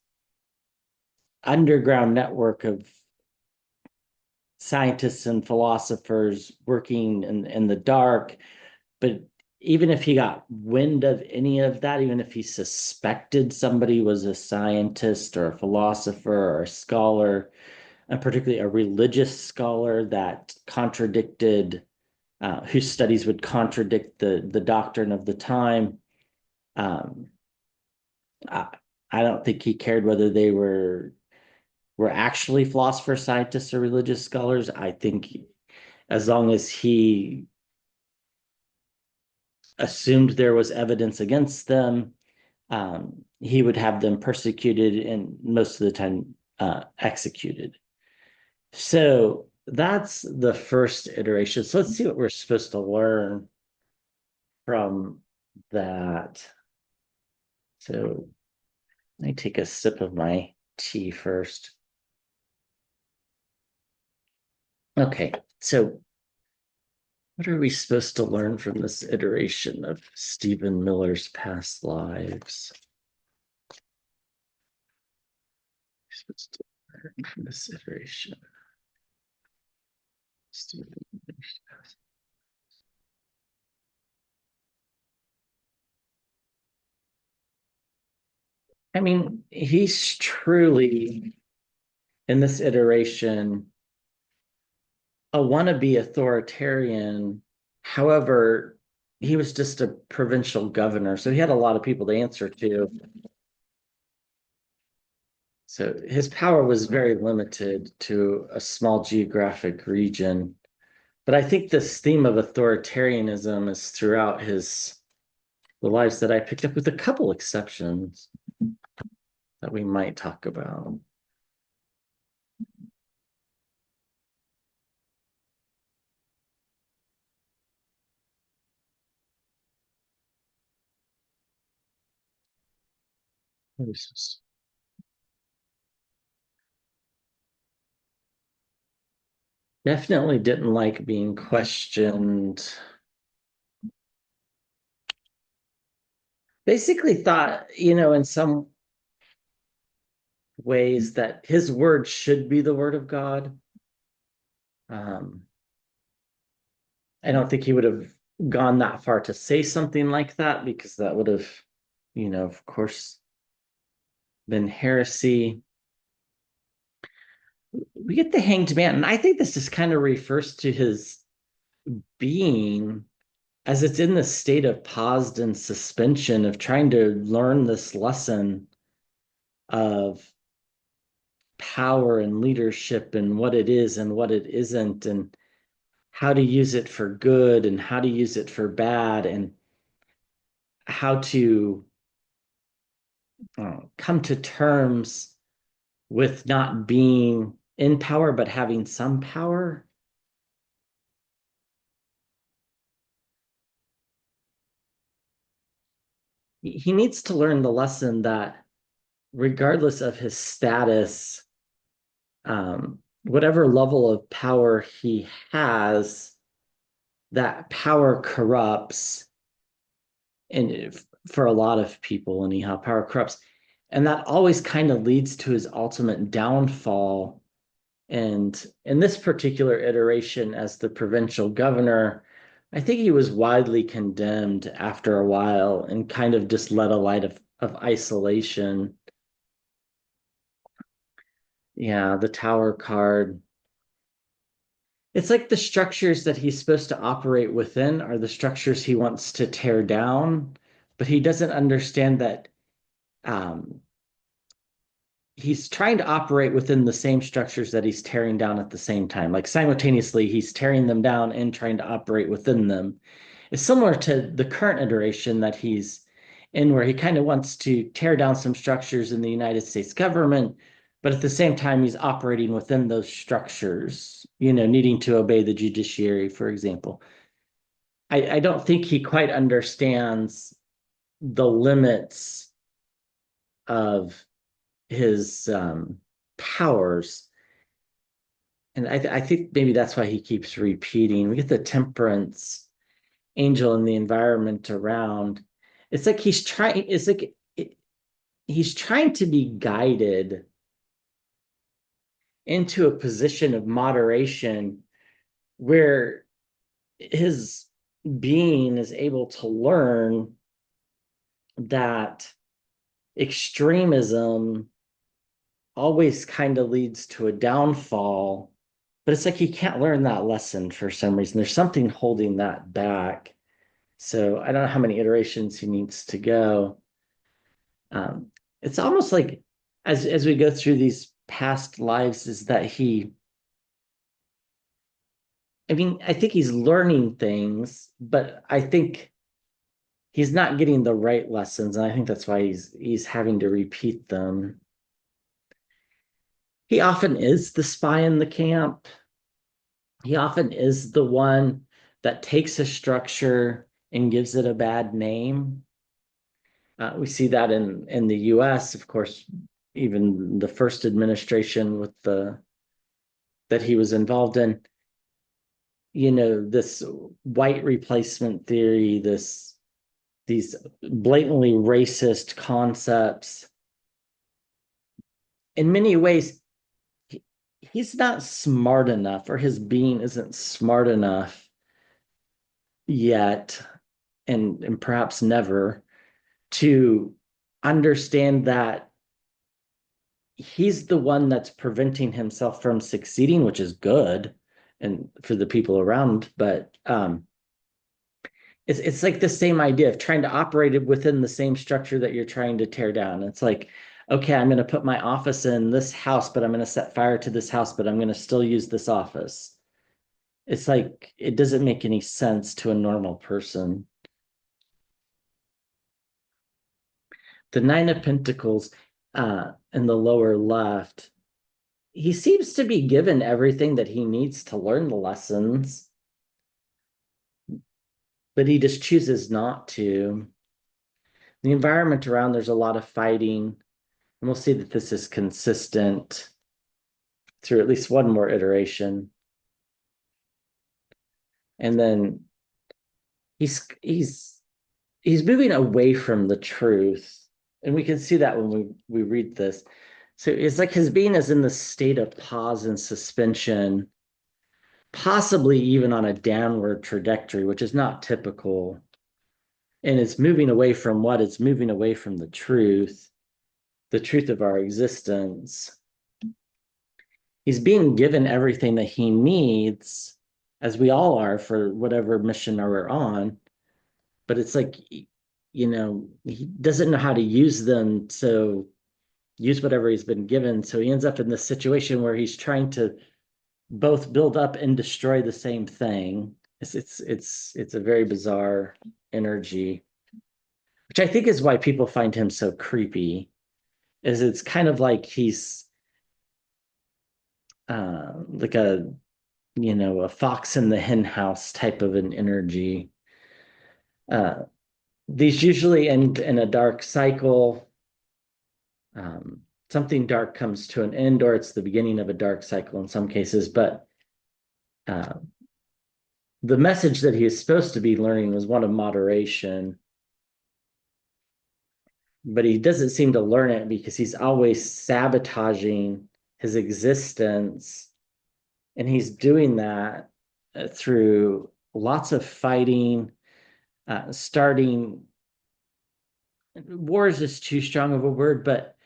underground network of scientists and philosophers working in the dark. But even if he got wind of any of that, even if he suspected somebody was a scientist or a philosopher or a scholar, and particularly a religious scholar that contradicted, whose studies would contradict the doctrine of the time, um, I, I don't think he cared whether they were actually philosophers, scientists, or religious scholars. I think as long as he assumed there was evidence against them, he would have them persecuted and most of the time executed. So that's the first iteration. So let's see what we're supposed to learn from that. So let me take a sip of my tea first. Okay, so what are we supposed to learn from this iteration of Stephen Miller's past lives? We're supposed to learn from this iteration. Stephen Miller's past. I mean, he's truly in this iteration a wannabe authoritarian. However, he was just a provincial governor, so he had a lot of people to answer to. So his power was very limited to a small geographic region. But I think this theme of authoritarianism is throughout the lives that I picked up, with a couple exceptions that we might talk about. Definitely didn't like being questioned. Basically thought, in some ways that his word should be the word of God. Um, I don't think he would have gone that far to say something like that, because that would have, of course, been heresy. We get the hanged man, and I think this just kind of refers to his being as it's in the state of paused and suspension of trying to learn this lesson of power and leadership and what it is and what it isn't, and how to use it for good and how to use it for bad, and how to come to terms with not being in power but having some power. He needs to learn the lesson that regardless of his status, whatever level of power he has, that power corrupts. And for a lot of people, anyhow, power corrupts. And that always kind of leads to his ultimate downfall And in this particular iteration, as the provincial governor, I think he was widely condemned after a while and kind of just led a life of isolation. Yeah, the Tower card. It's like the structures that he's supposed to operate within are the structures he wants to tear down, but he doesn't understand that um, he's trying to operate within the same structures that he's tearing down at the same time. Like simultaneously, he's tearing them down and trying to operate within them. It's similar to the current iteration that he's in, where he kind of wants to tear down some structures in the United States government, but at the same time, he's operating within those structures, needing to obey the judiciary, for example. I don't think he quite understands the limits of his powers. And I think maybe that's why he keeps repeating. We get the temperance angel in the environment around. It's like he's trying to be guided into a position of moderation where his being is able to learn that extremism always kind of leads to a downfall, but it's like he can't learn that lesson for some reason. There's something holding that back. So I don't know how many iterations he needs to go. It's almost like as we go through these past lives, is that I think he's learning things, but I think he's not getting the right lessons, and I think that's why he's having to repeat them. He often is the spy in the camp. He often is the one that takes a structure and gives it a bad name. We see that in the U.S., of course, even the first administration with the that he was involved in. This white replacement theory, these blatantly racist concepts. In many ways, he's not smart enough, or his being isn't smart enough yet, and perhaps never, to understand that he's the one that's preventing himself from succeeding, which is good and for the people around. But it's like the same idea of trying to operate it within the same structure that you're trying to tear down. It's like, okay, I'm going to put my office in this house, but I'm going to set fire to this house, but I'm going to still use this office. It's like it doesn't make any sense to a normal person. The Nine of Pentacles in the lower left, he seems to be given everything that he needs to learn the lessons, but he just chooses not to. The environment around, there's a lot of fighting, and we'll see that this is consistent through at least one more iteration. And then he's moving away from the truth. And we can see that when we read this. So it's like his being is in the state of pause and suspension, possibly even on a downward trajectory, which is not typical. And it's moving away from what? It's moving away from the truth of our existence. He's being given everything that he needs, as we all are, for whatever mission we're on. But it's like, he doesn't know how to use them. So use whatever he's been given. So he ends up in this situation where he's trying to both build up and destroy the same thing. It's a very bizarre energy, which I think is why people find him so creepy. Is it's kind of like he's like a fox in the hen house type of an energy. Uh, these usually end in a dark cycle. Something dark comes to an end, or it's the beginning of a dark cycle in some cases. But uh, the message that he is supposed to be learning was one of moderation, but he doesn't seem to learn it because he's always sabotaging his existence And he's doing that through lots of fighting, starting wars is too strong of a word, but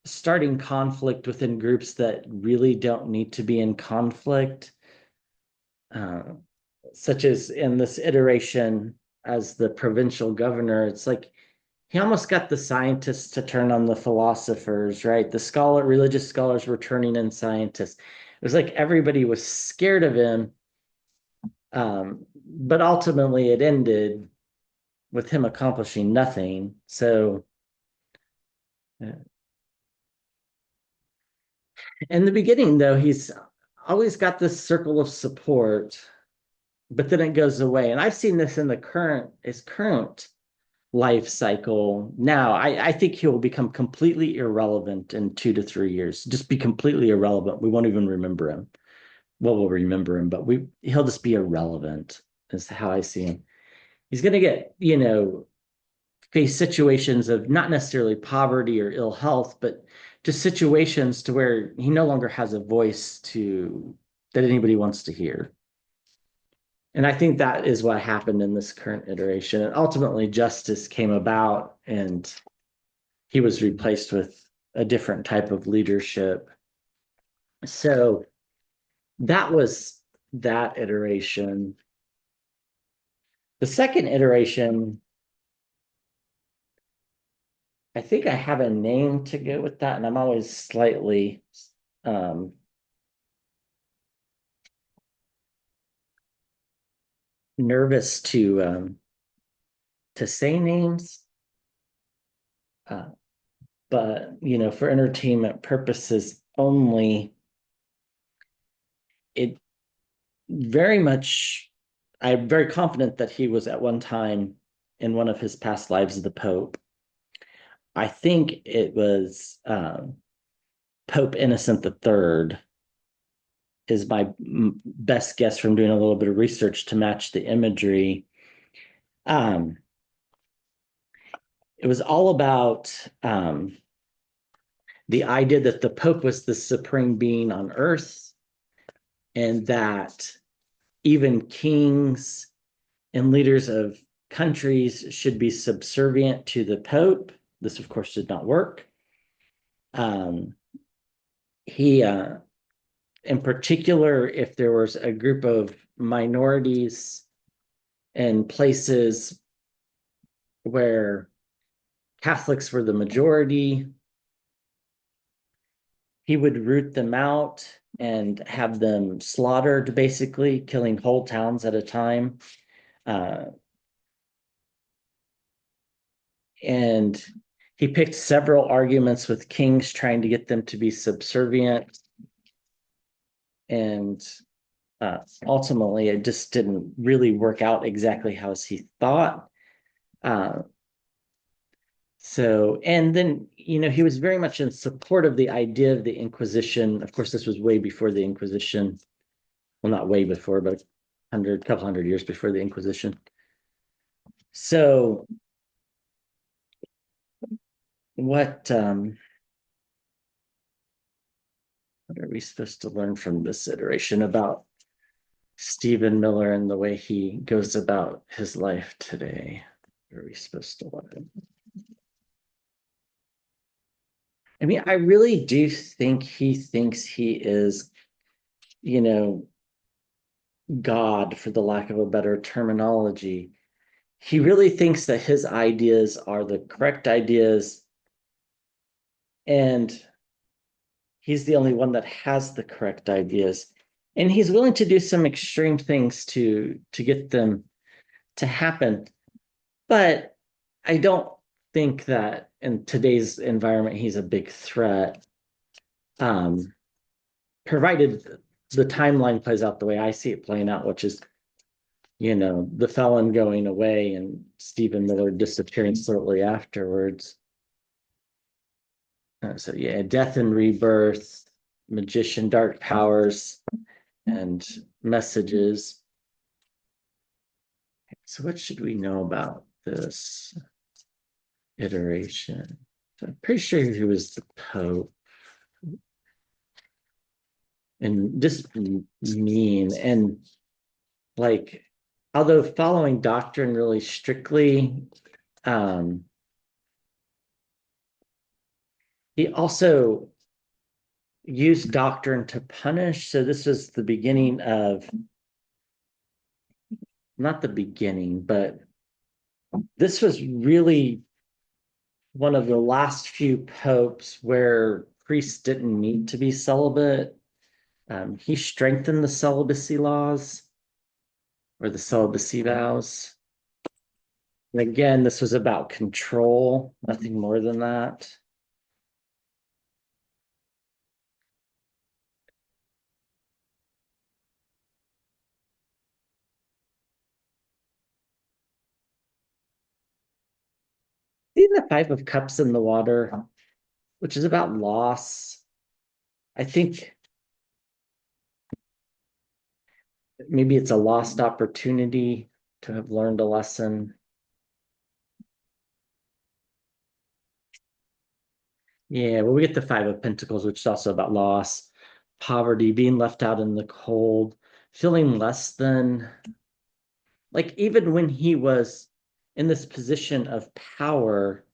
starting conflict within groups that really don't need to be in conflict, uh, such as in this iteration as the provincial governor. It's like he almost got the scientists to turn on the philosophers, right? Religious scholars were turning in scientists. It was like everybody was scared of him. But ultimately it ended with him accomplishing nothing. So uh, in the beginning, though, he's always got this circle of support, but then it goes away. And I've seen this in his current life cycle. Now, I think he will become completely irrelevant in 2 to 3 years. Just be completely irrelevant. We won't even remember him. Well, we'll remember him, but he'll just be irrelevant. Is how I see him. He's going to get, face situations of not necessarily poverty or ill health, but just situations to where he no longer has a voice to that anybody wants to hear. And I think that is what happened in this current iteration. And ultimately, justice came about and he was replaced with a different type of leadership. So that was that iteration. The second iteration, I think I have a name to go with that, and I'm always slightly um, nervous to say names, uh, but for entertainment purposes only, it very much. I'm very confident that he was at one time in one of his past lives the Pope. I think it was Pope Innocent the Third is my best guess from doing a little bit of research to match the imagery. Um, it was all about the idea that the Pope was the supreme being on earth and that even kings and leaders of countries should be subservient to the Pope. This, of course, did not work. Um, he, in particular, if there was a group of minorities and places where Catholics were the majority, he would root them out and have them slaughtered, basically, killing whole towns at a time. Uh, and he picked several arguments with kings trying to get them to be subservient. And ultimately, it just didn't really work out exactly how he thought. Uh, and then, he was very much in support of the idea of the Inquisition. Of course, this was way before the Inquisition. Well, not way before, but couple hundred years before the Inquisition. So what are we supposed to learn from this iteration about Stephen Miller and the way he goes about his life today? What are we supposed to learn? I mean, I really do think he thinks he is, you know, God, for the lack of a better terminology. He really thinks that his ideas are the correct ideas, and he's the only one that has the correct ideas. And he's willing to do some extreme things to get them to happen. But I don't think that in today's environment he's a big threat. Provided the timeline plays out the way I see it playing out, which is, the felon going away and Stephen Miller disappearing shortly afterwards. So yeah, death and rebirth, magician, dark powers, and messages. So what should we know about this iteration? So I'm pretty sure he was the Pope. and just mean. And like, although following doctrine really strictly, um, he also used doctrine to punish. So this was the beginning of, not the beginning, but this was really one of the last few popes where priests didn't need to be celibate. He strengthened the celibacy laws or the celibacy vows. And again, this was about control, nothing more than that. See the Five of Cups in the water, which is about loss. I think maybe it's a lost opportunity to have learned a lesson. Yeah, well, we get the Five of Pentacles, which is also about loss, poverty, being left out in the cold, feeling less than, like, even when he was in this position of power,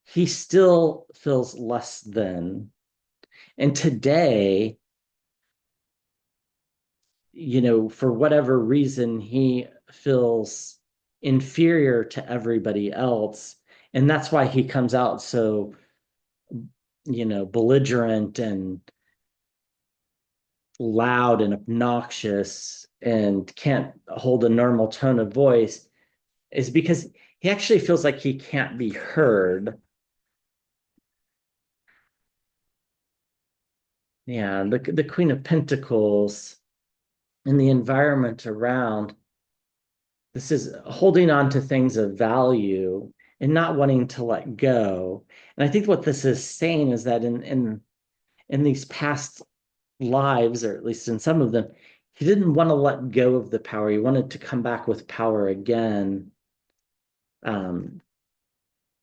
he still feels less than. And today, for whatever reason, he feels inferior to everybody else. And that's why he comes out so, belligerent and loud and obnoxious and can't hold a normal tone of voice, is because he actually feels like he can't be heard. Yeah, the Queen of Pentacles and the environment around this is holding on to things of value and not wanting to let go. And I think what this is saying is that in these past lives, or at least in some of them, he didn't want to let go of the power. He wanted to come back with power again. Um,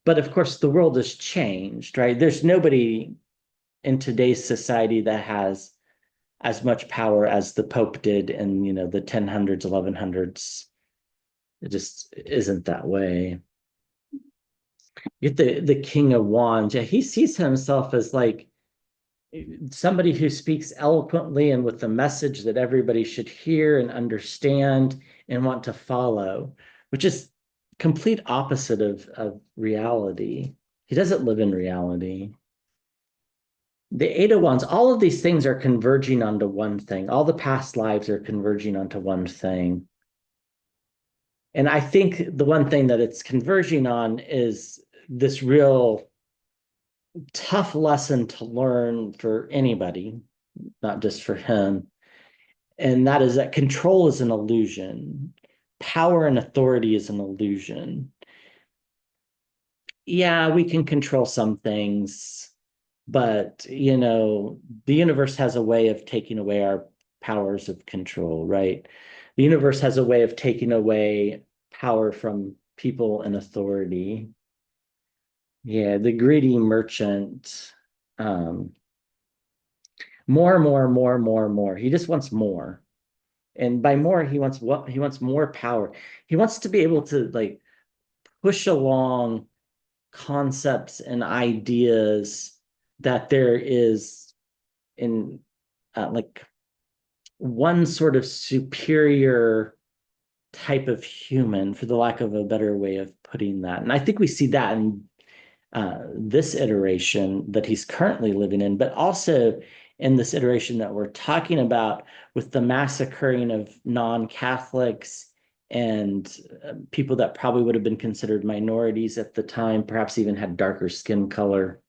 but of course, the world has changed, right? There's nobody in today's society that has as much power as the Pope did in, the 1000s, 1100s. It just isn't that way. You get the King of Wands. Yeah, he sees himself as like somebody who speaks eloquently and with the message that everybody should hear and understand and want to follow, which is complete opposite of reality. He doesn't live in reality. The Eight of Wands, all of these things are converging onto one thing. All the past lives are converging onto one thing. And I think the one thing that it's converging on is this real tough lesson to learn for anybody, not just for him. And that is that control is an illusion. Power and authority is an illusion. Yeah, we can control some things, but the universe has a way of taking away our powers of control, right? The universe has a way of taking away power from people and authority. Yeah, the greedy merchant. Um, more, more, more, more, more. He just wants more. And by more, he wants what? He wants more power. He wants to be able to like push along concepts and ideas that there is in like one sort of superior type of human, for the lack of a better way of putting that. And I think we see that in this iteration that he's currently living in, but also in this iteration that we're talking about with the massacring of non-Catholics and people that probably would have been considered minorities at the time, perhaps even had darker skin color.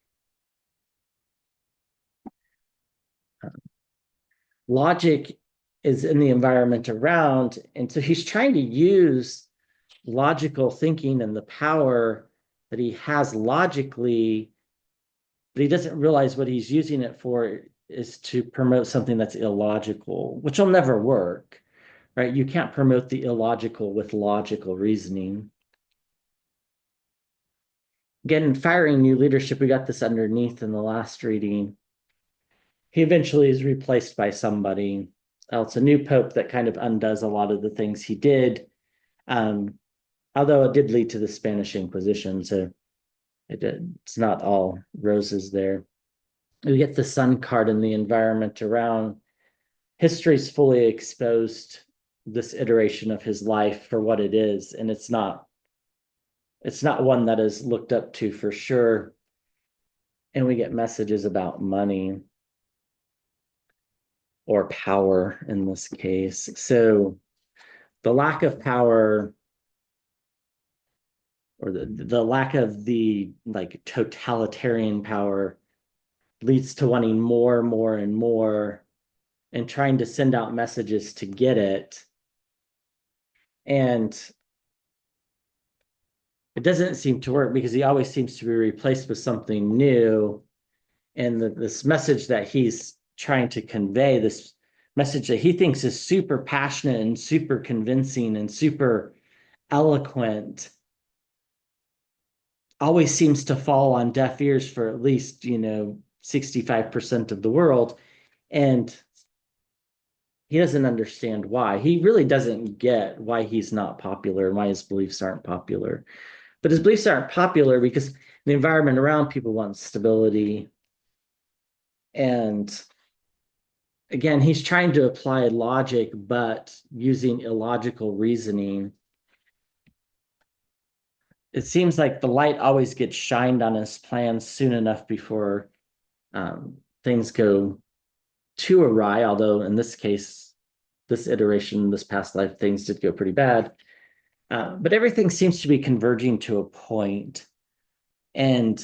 Logic is in the environment around, and so he's trying to use logical thinking and the power that he has logically, but he doesn't realize what he's using it for is to promote something that's illogical, which will never work, right? You can't promote the illogical with logical reasoning. Again, in firing new leadership, we got this underneath in the last reading. he eventually is replaced by somebody else, a new pope that kind of undoes a lot of the things he did. Um, Although it did lead to the Spanish Inquisition, so it's not all roses there. We get the sun card and the environment around. History's fully exposed this iteration of his life for what it is, and it's not one that is looked up to for sure. And we get messages about money or power in this case. So the lack of power or the lack of the like totalitarian power leads to wanting more, more, and more and trying to send out messages to get it. And it doesn't seem to work because he always seems to be replaced with something new. And this message that he's trying to convey, this message that he thinks is super passionate and super convincing and super eloquent, always seems to fall on deaf ears for at least, 65% of the world. And he doesn't understand why. He really doesn't get why he's not popular and why his beliefs aren't popular. But his beliefs aren't popular because the environment around people wants stability. And again, he's trying to apply logic, but using illogical reasoning. It seems like the light always gets shined on his plans soon enough before things go too awry, although in this case, this iteration, this past life, things did go pretty bad. But everything seems to be converging to a point. And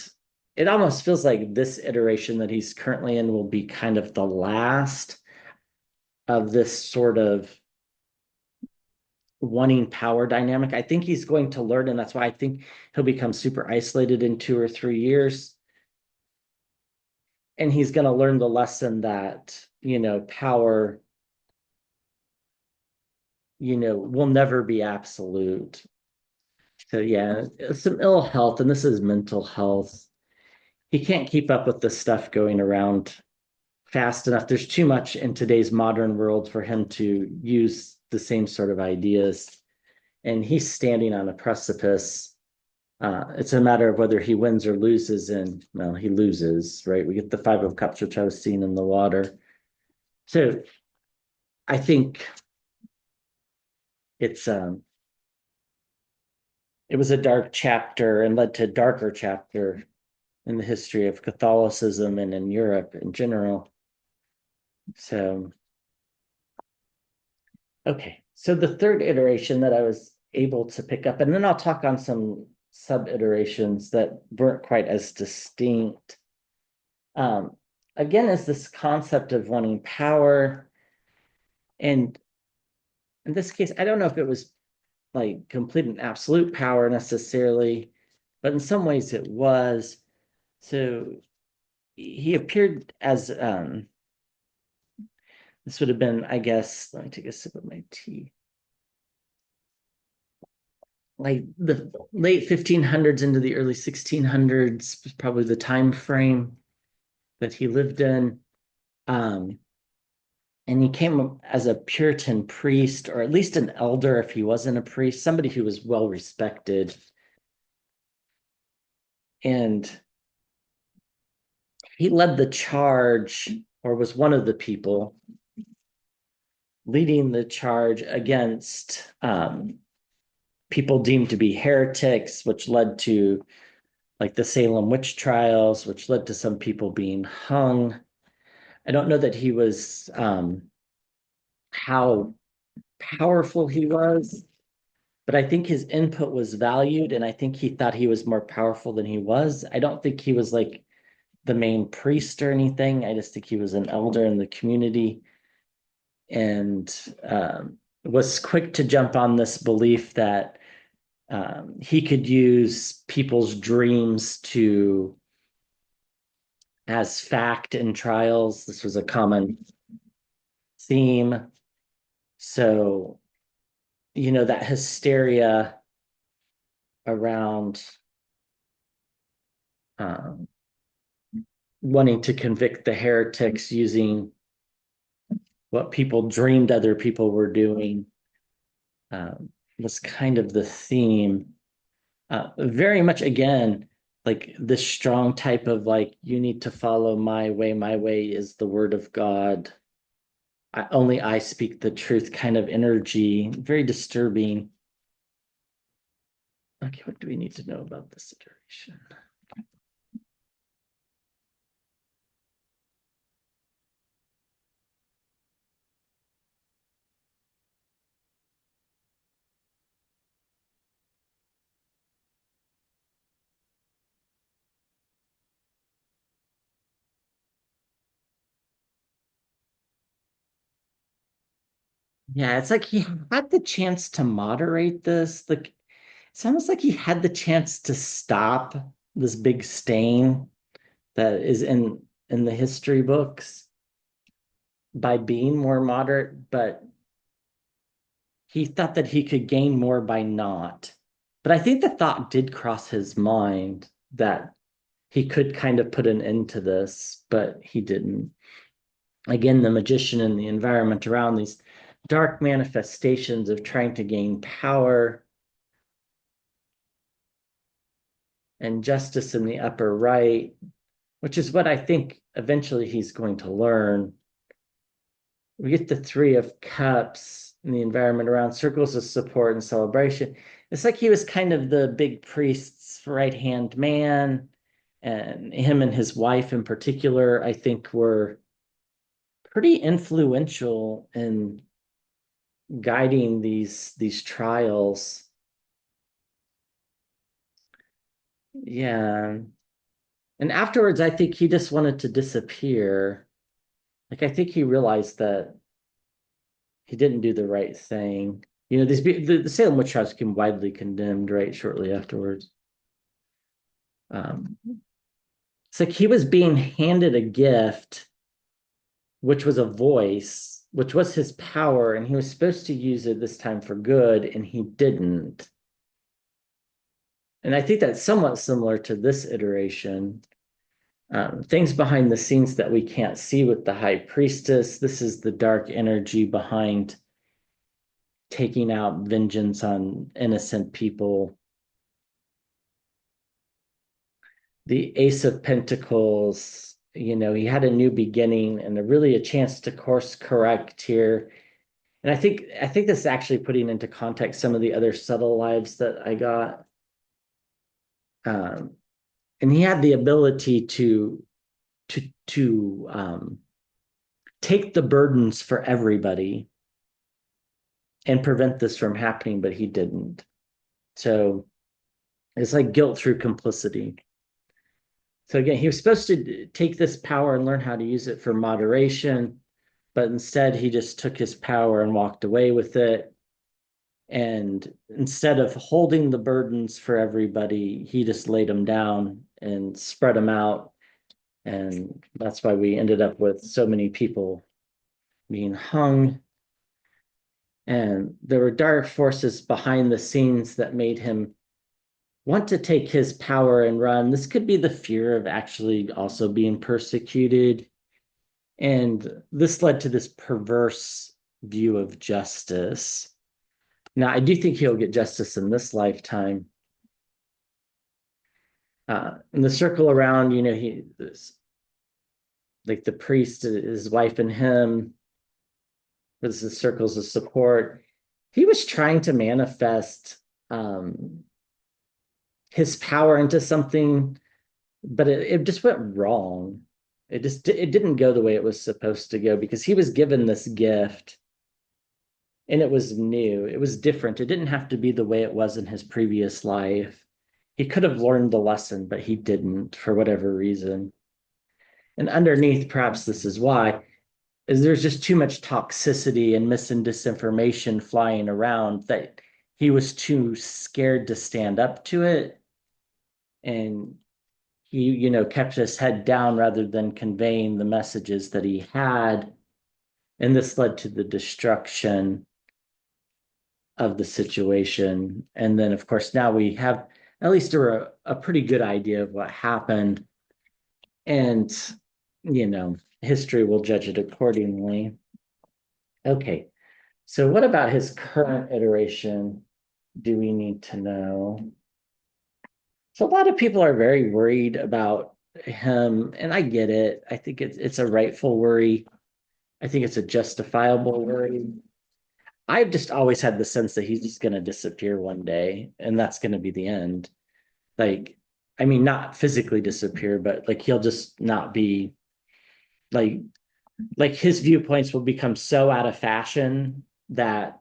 it almost feels like this iteration that he's currently in will be kind of the last of this sort of wanting power dynamic. I think he's going to learn, and that's why I think he'll become super isolated in 2 or 3 years. And he's going to learn the lesson that, power, will never be absolute. So, yeah, some ill health, and this is mental health. He can't keep up with the stuff going around fast enough. There's too much in today's modern world for him to use the same sort of ideas. And he's standing on a precipice. It's a matter of whether he wins or loses, and well, he loses, right? We get the Five of Cups, which I was seeing in the water. So I think it's it was a dark chapter and led to a darker chapter in the history of Catholicism and in Europe in general. So okay, so the third iteration that I was able to pick up, and then I'll talk on some sub iterations that weren't quite as distinct. Um, Again, is this concept of wanting power. And in this case, I don't know if it was like complete and absolute power necessarily, but in some ways it was. So he appeared as this would have been, I guess, let me take a sip of my tea. Like the late 1500s into the early 1600s was probably the time frame that he lived in. Um, and he came as a Puritan priest, or at least an elder if he wasn't a priest, somebody who was well respected. And he led the charge, or was one of the people leading the charge against people deemed to be heretics, which led to like the Salem witch trials, which led to some people being hung. I don't know that he was how powerful he was, but I think his input was valued, and I think he thought he was more powerful than he was. I don't think he was like the main priest or anything. I just think he was an elder in the community and was quick to jump on this belief that he could use people's dreams to as fact in trials. This was a common theme. So, that hysteria around um, wanting to convict the heretics using what people dreamed other people were doing, was kind of the theme. Very much again, like this strong type of like, you need to follow my way. My way is the word of God. Only I speak the truth kind of energy. Very disturbing. Okay, what do we need to know about this iteration? Yeah, it's like he had the chance to moderate this. Like it's almost like he had the chance to stop this big stain that is in the history books by being more moderate, but he thought that he could gain more by not. But I think the thought did cross his mind that he could kind of put an end to this, but he didn't. Again, the magician and the environment around these dark manifestations of trying to gain power and justice in the upper right, which is what I think eventually he's going to learn. We get the Three of Cups and the environment around circles of support and celebration. It's like he was kind of the big priest's right hand man, and him and his wife in particular, I think, were pretty influential in guiding these trials. Yeah. And afterwards, I think he just wanted to disappear. Like I think he realized that he didn't do the right thing. You know, the Salem witch trials became widely condemned right shortly afterwards. Um, it's like he was being handed a gift, which was a voice, which was his power, and he was supposed to use it this time for good, and he didn't. And I think that's somewhat similar to this iteration. Things behind the scenes that we can't see with the high priestess. This is the dark energy behind taking out vengeance on innocent people. The Ace of Pentacles, you know, he had a new beginning and really a chance to course correct here. And I think this is actually putting into context some of the other subtle lives that I got. Um, and he had the ability to take the burdens for everybody and prevent this from happening, but he didn't. So it's like guilt through complicity. So again, he was supposed to take this power and learn how to use it for moderation, but instead he just took his power and walked away with it. And instead of holding the burdens for everybody, he just laid them down and spread them out. And that's why we ended up with so many people being hung. And there were dark forces behind the scenes that made him want to take his power and run. This could be the fear of actually also being persecuted. And this led to this perverse view of justice. Now, I do think he'll get justice in this lifetime. In the circle around, you know, like the priest, his wife, and him, with the circles of support. He was trying to manifest his power into something, but it just went wrong. It didn't go the way it was supposed to go because he was given this gift and it was new. It was different. It didn't have to be the way it was in his previous life. He could have learned the lesson, but he didn't for whatever reason. And underneath, perhaps this is why, is there's just too much toxicity and mis and disinformation flying around that he was too scared to stand up to it. And he, you know, kept his head down rather than conveying the messages that he had. And this led to the destruction of the situation. And then, of course, now we have at least a pretty good idea of what happened. And, history will judge it accordingly. Okay. So, what about his current iteration do we need to know? So, a lot of people are very worried about him, and I get it. I think it's a rightful worry. I think it's a justifiable worry. I've just always had the sense that he's just going to disappear one day, and that's going to be the end. Like, I mean, not physically disappear, but like he'll just not be like his viewpoints will become so out of fashion that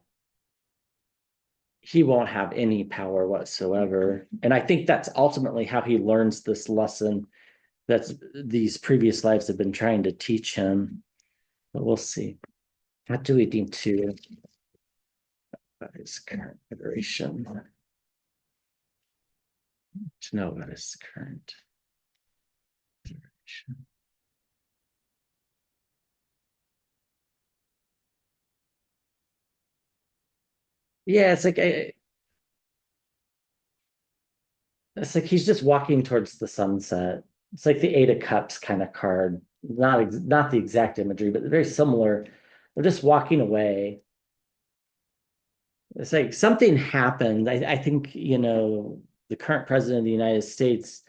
he won't have any power whatsoever. And I think that's ultimately how he learns this lesson that these previous lives have been trying to teach him. But we'll see. What do we need to about his current iteration to know about his current iteration? Yeah, it's like he's just walking towards the sunset. It's like the Eight of Cups kind of card. Not the exact imagery, but very similar. They're just walking away. It's like something happened. I think, the current president of the United States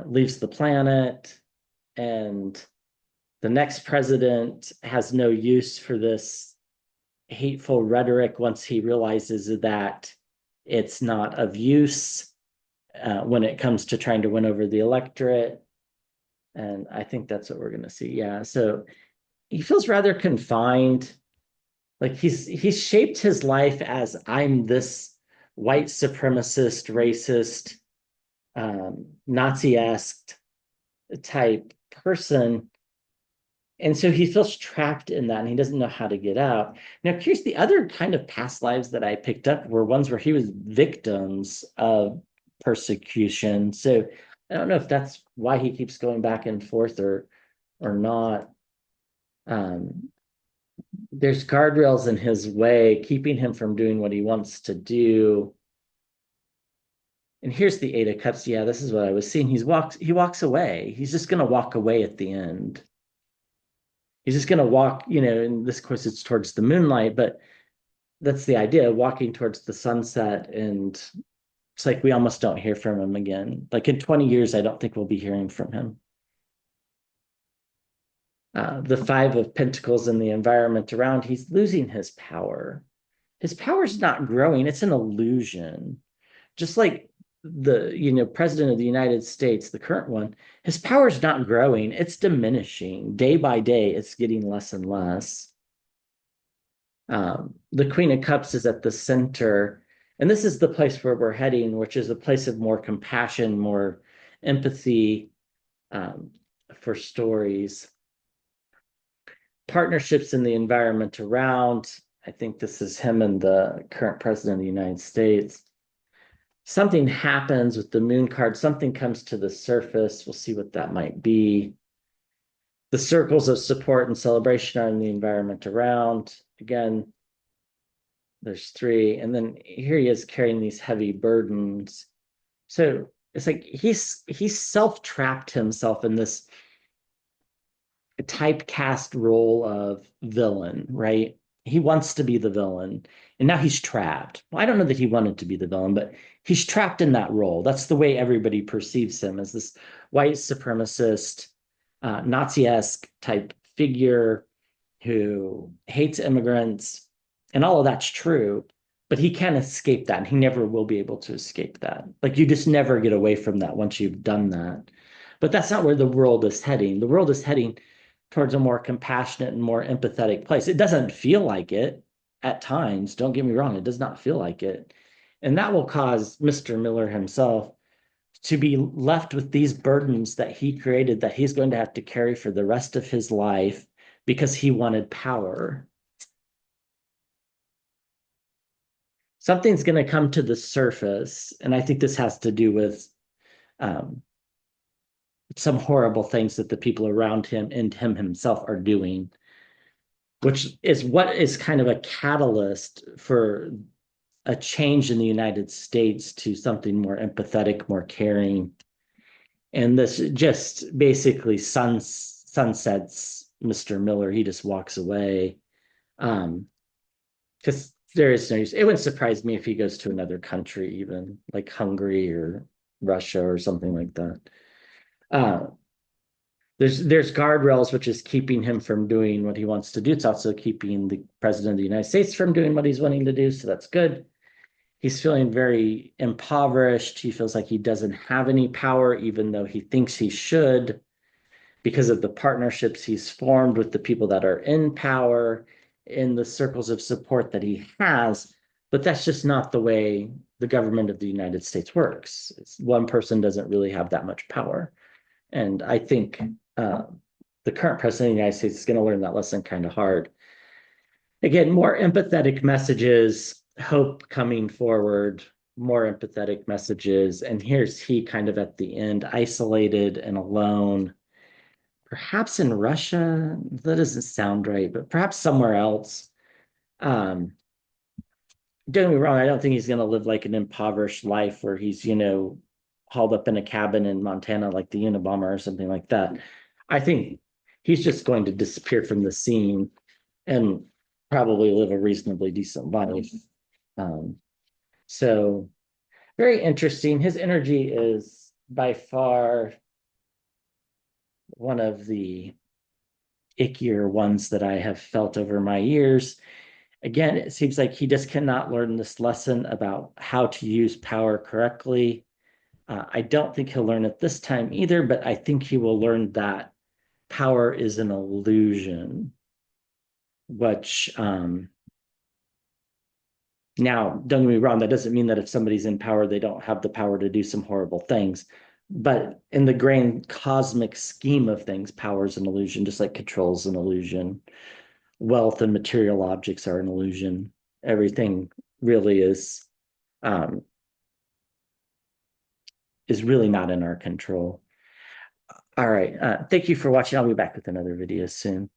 leaves the planet, and the next president has no use for this hateful rhetoric once he realizes that it's not of use when it comes to trying to win over the electorate. And I think that's what we're going to see. Yeah. So he feels rather confined. Like he's shaped his life as I'm this white supremacist, racist, Nazi-esque type person. And so he feels trapped in that and he doesn't know how to get out. Now, here's the other kind of past lives that I picked up were ones where he was victims of persecution. So I don't know if that's why he keeps going back and forth or not. Um, there's guardrails in his way, keeping him from doing what he wants to do. And here's the Eight of Cups. Yeah, this is what I was seeing. He walks away. He's just gonna walk away at the end. He's just gonna walk, in this course it's towards the moonlight, but that's the idea, walking towards the sunset, and it's like we almost don't hear from him again. Like in 20 years, I don't think we'll be hearing from him. The Five of Pentacles in the environment around, he's losing his power. His power's not growing, it's an illusion. Just like the president of the United States, the current one, his power's not growing, it's diminishing day by day. It's getting less and less. The Queen of Cups is at the center, and this is the place where we're heading, which is a place of more compassion, more empathy, um, for stories, partnerships in the environment around. I think this is him and the current president of the United States. Something happens with the moon card, something comes to the surface. We'll see what that might be. The circles of support and celebration are in the environment around. Again, there's three. And then here he is carrying these heavy burdens. So it's like he's self-trapped himself in this typecast role of villain, right? He wants to be the villain, and now he's trapped. Well, I don't know that he wanted to be the villain, but he's trapped in that role. That's the way everybody perceives him, as this white supremacist, Nazi-esque type figure who hates immigrants, and all of that's true. But he can't escape that, and he never will be able to escape that. Like you just never get away from that once you've done that. But that's not where the world is heading. The world is heading towards a more compassionate and more empathetic place. It doesn't feel like it at times. Don't get me wrong, it does not feel like it. And that will cause Mr. Miller himself to be left with these burdens that he created that he's going to have to carry for the rest of his life because he wanted power. Something's going to come to the surface, and I think this has to do with um, some horrible things that the people around him and him himself are doing, which is what is kind of a catalyst for a change in the United States to something more empathetic, more caring. And this just basically sunsets Mr. Miller. He just walks away. Because there is no use. It wouldn't surprise me if he goes to another country, even like Hungary or Russia or something like that. Uh, there's guardrails, which is keeping him from doing what he wants to do. It's also keeping the president of the United States from doing what he's wanting to do. So that's good. He's feeling very impoverished. He feels like he doesn't have any power, even though he thinks he should, because of the partnerships he's formed with the people that are in power, in the circles of support that he has. But that's just not the way the government of the United States works. One person doesn't really have that much power. And I think uh, the current president of the United States is going to learn that lesson kind of hard. Again, more empathetic messages, hope coming forward, more empathetic messages. And here's he kind of at the end, isolated and alone, perhaps in Russia. That doesn't sound right, but perhaps somewhere else. Um, don't get me wrong, I don't think he's going to live like an impoverished life where he's, hauled up in a cabin in Montana like the Unabomber or something like that. I think he's just going to disappear from the scene and probably live a reasonably decent life. Um, so very interesting. His energy is by far one of the ickier ones that I have felt over my years. Again, it seems like he just cannot learn this lesson about how to use power correctly. I don't think he'll learn it this time either, but I think he will learn that power is an illusion, which now, don't get me wrong, that doesn't mean that if somebody's in power, they don't have the power to do some horrible things. But in the grand cosmic scheme of things, power is an illusion, just like control is an illusion. Wealth and material objects are an illusion. Everything really um, is really not in our control. All right. Thank you for watching. I'll be back with another video soon.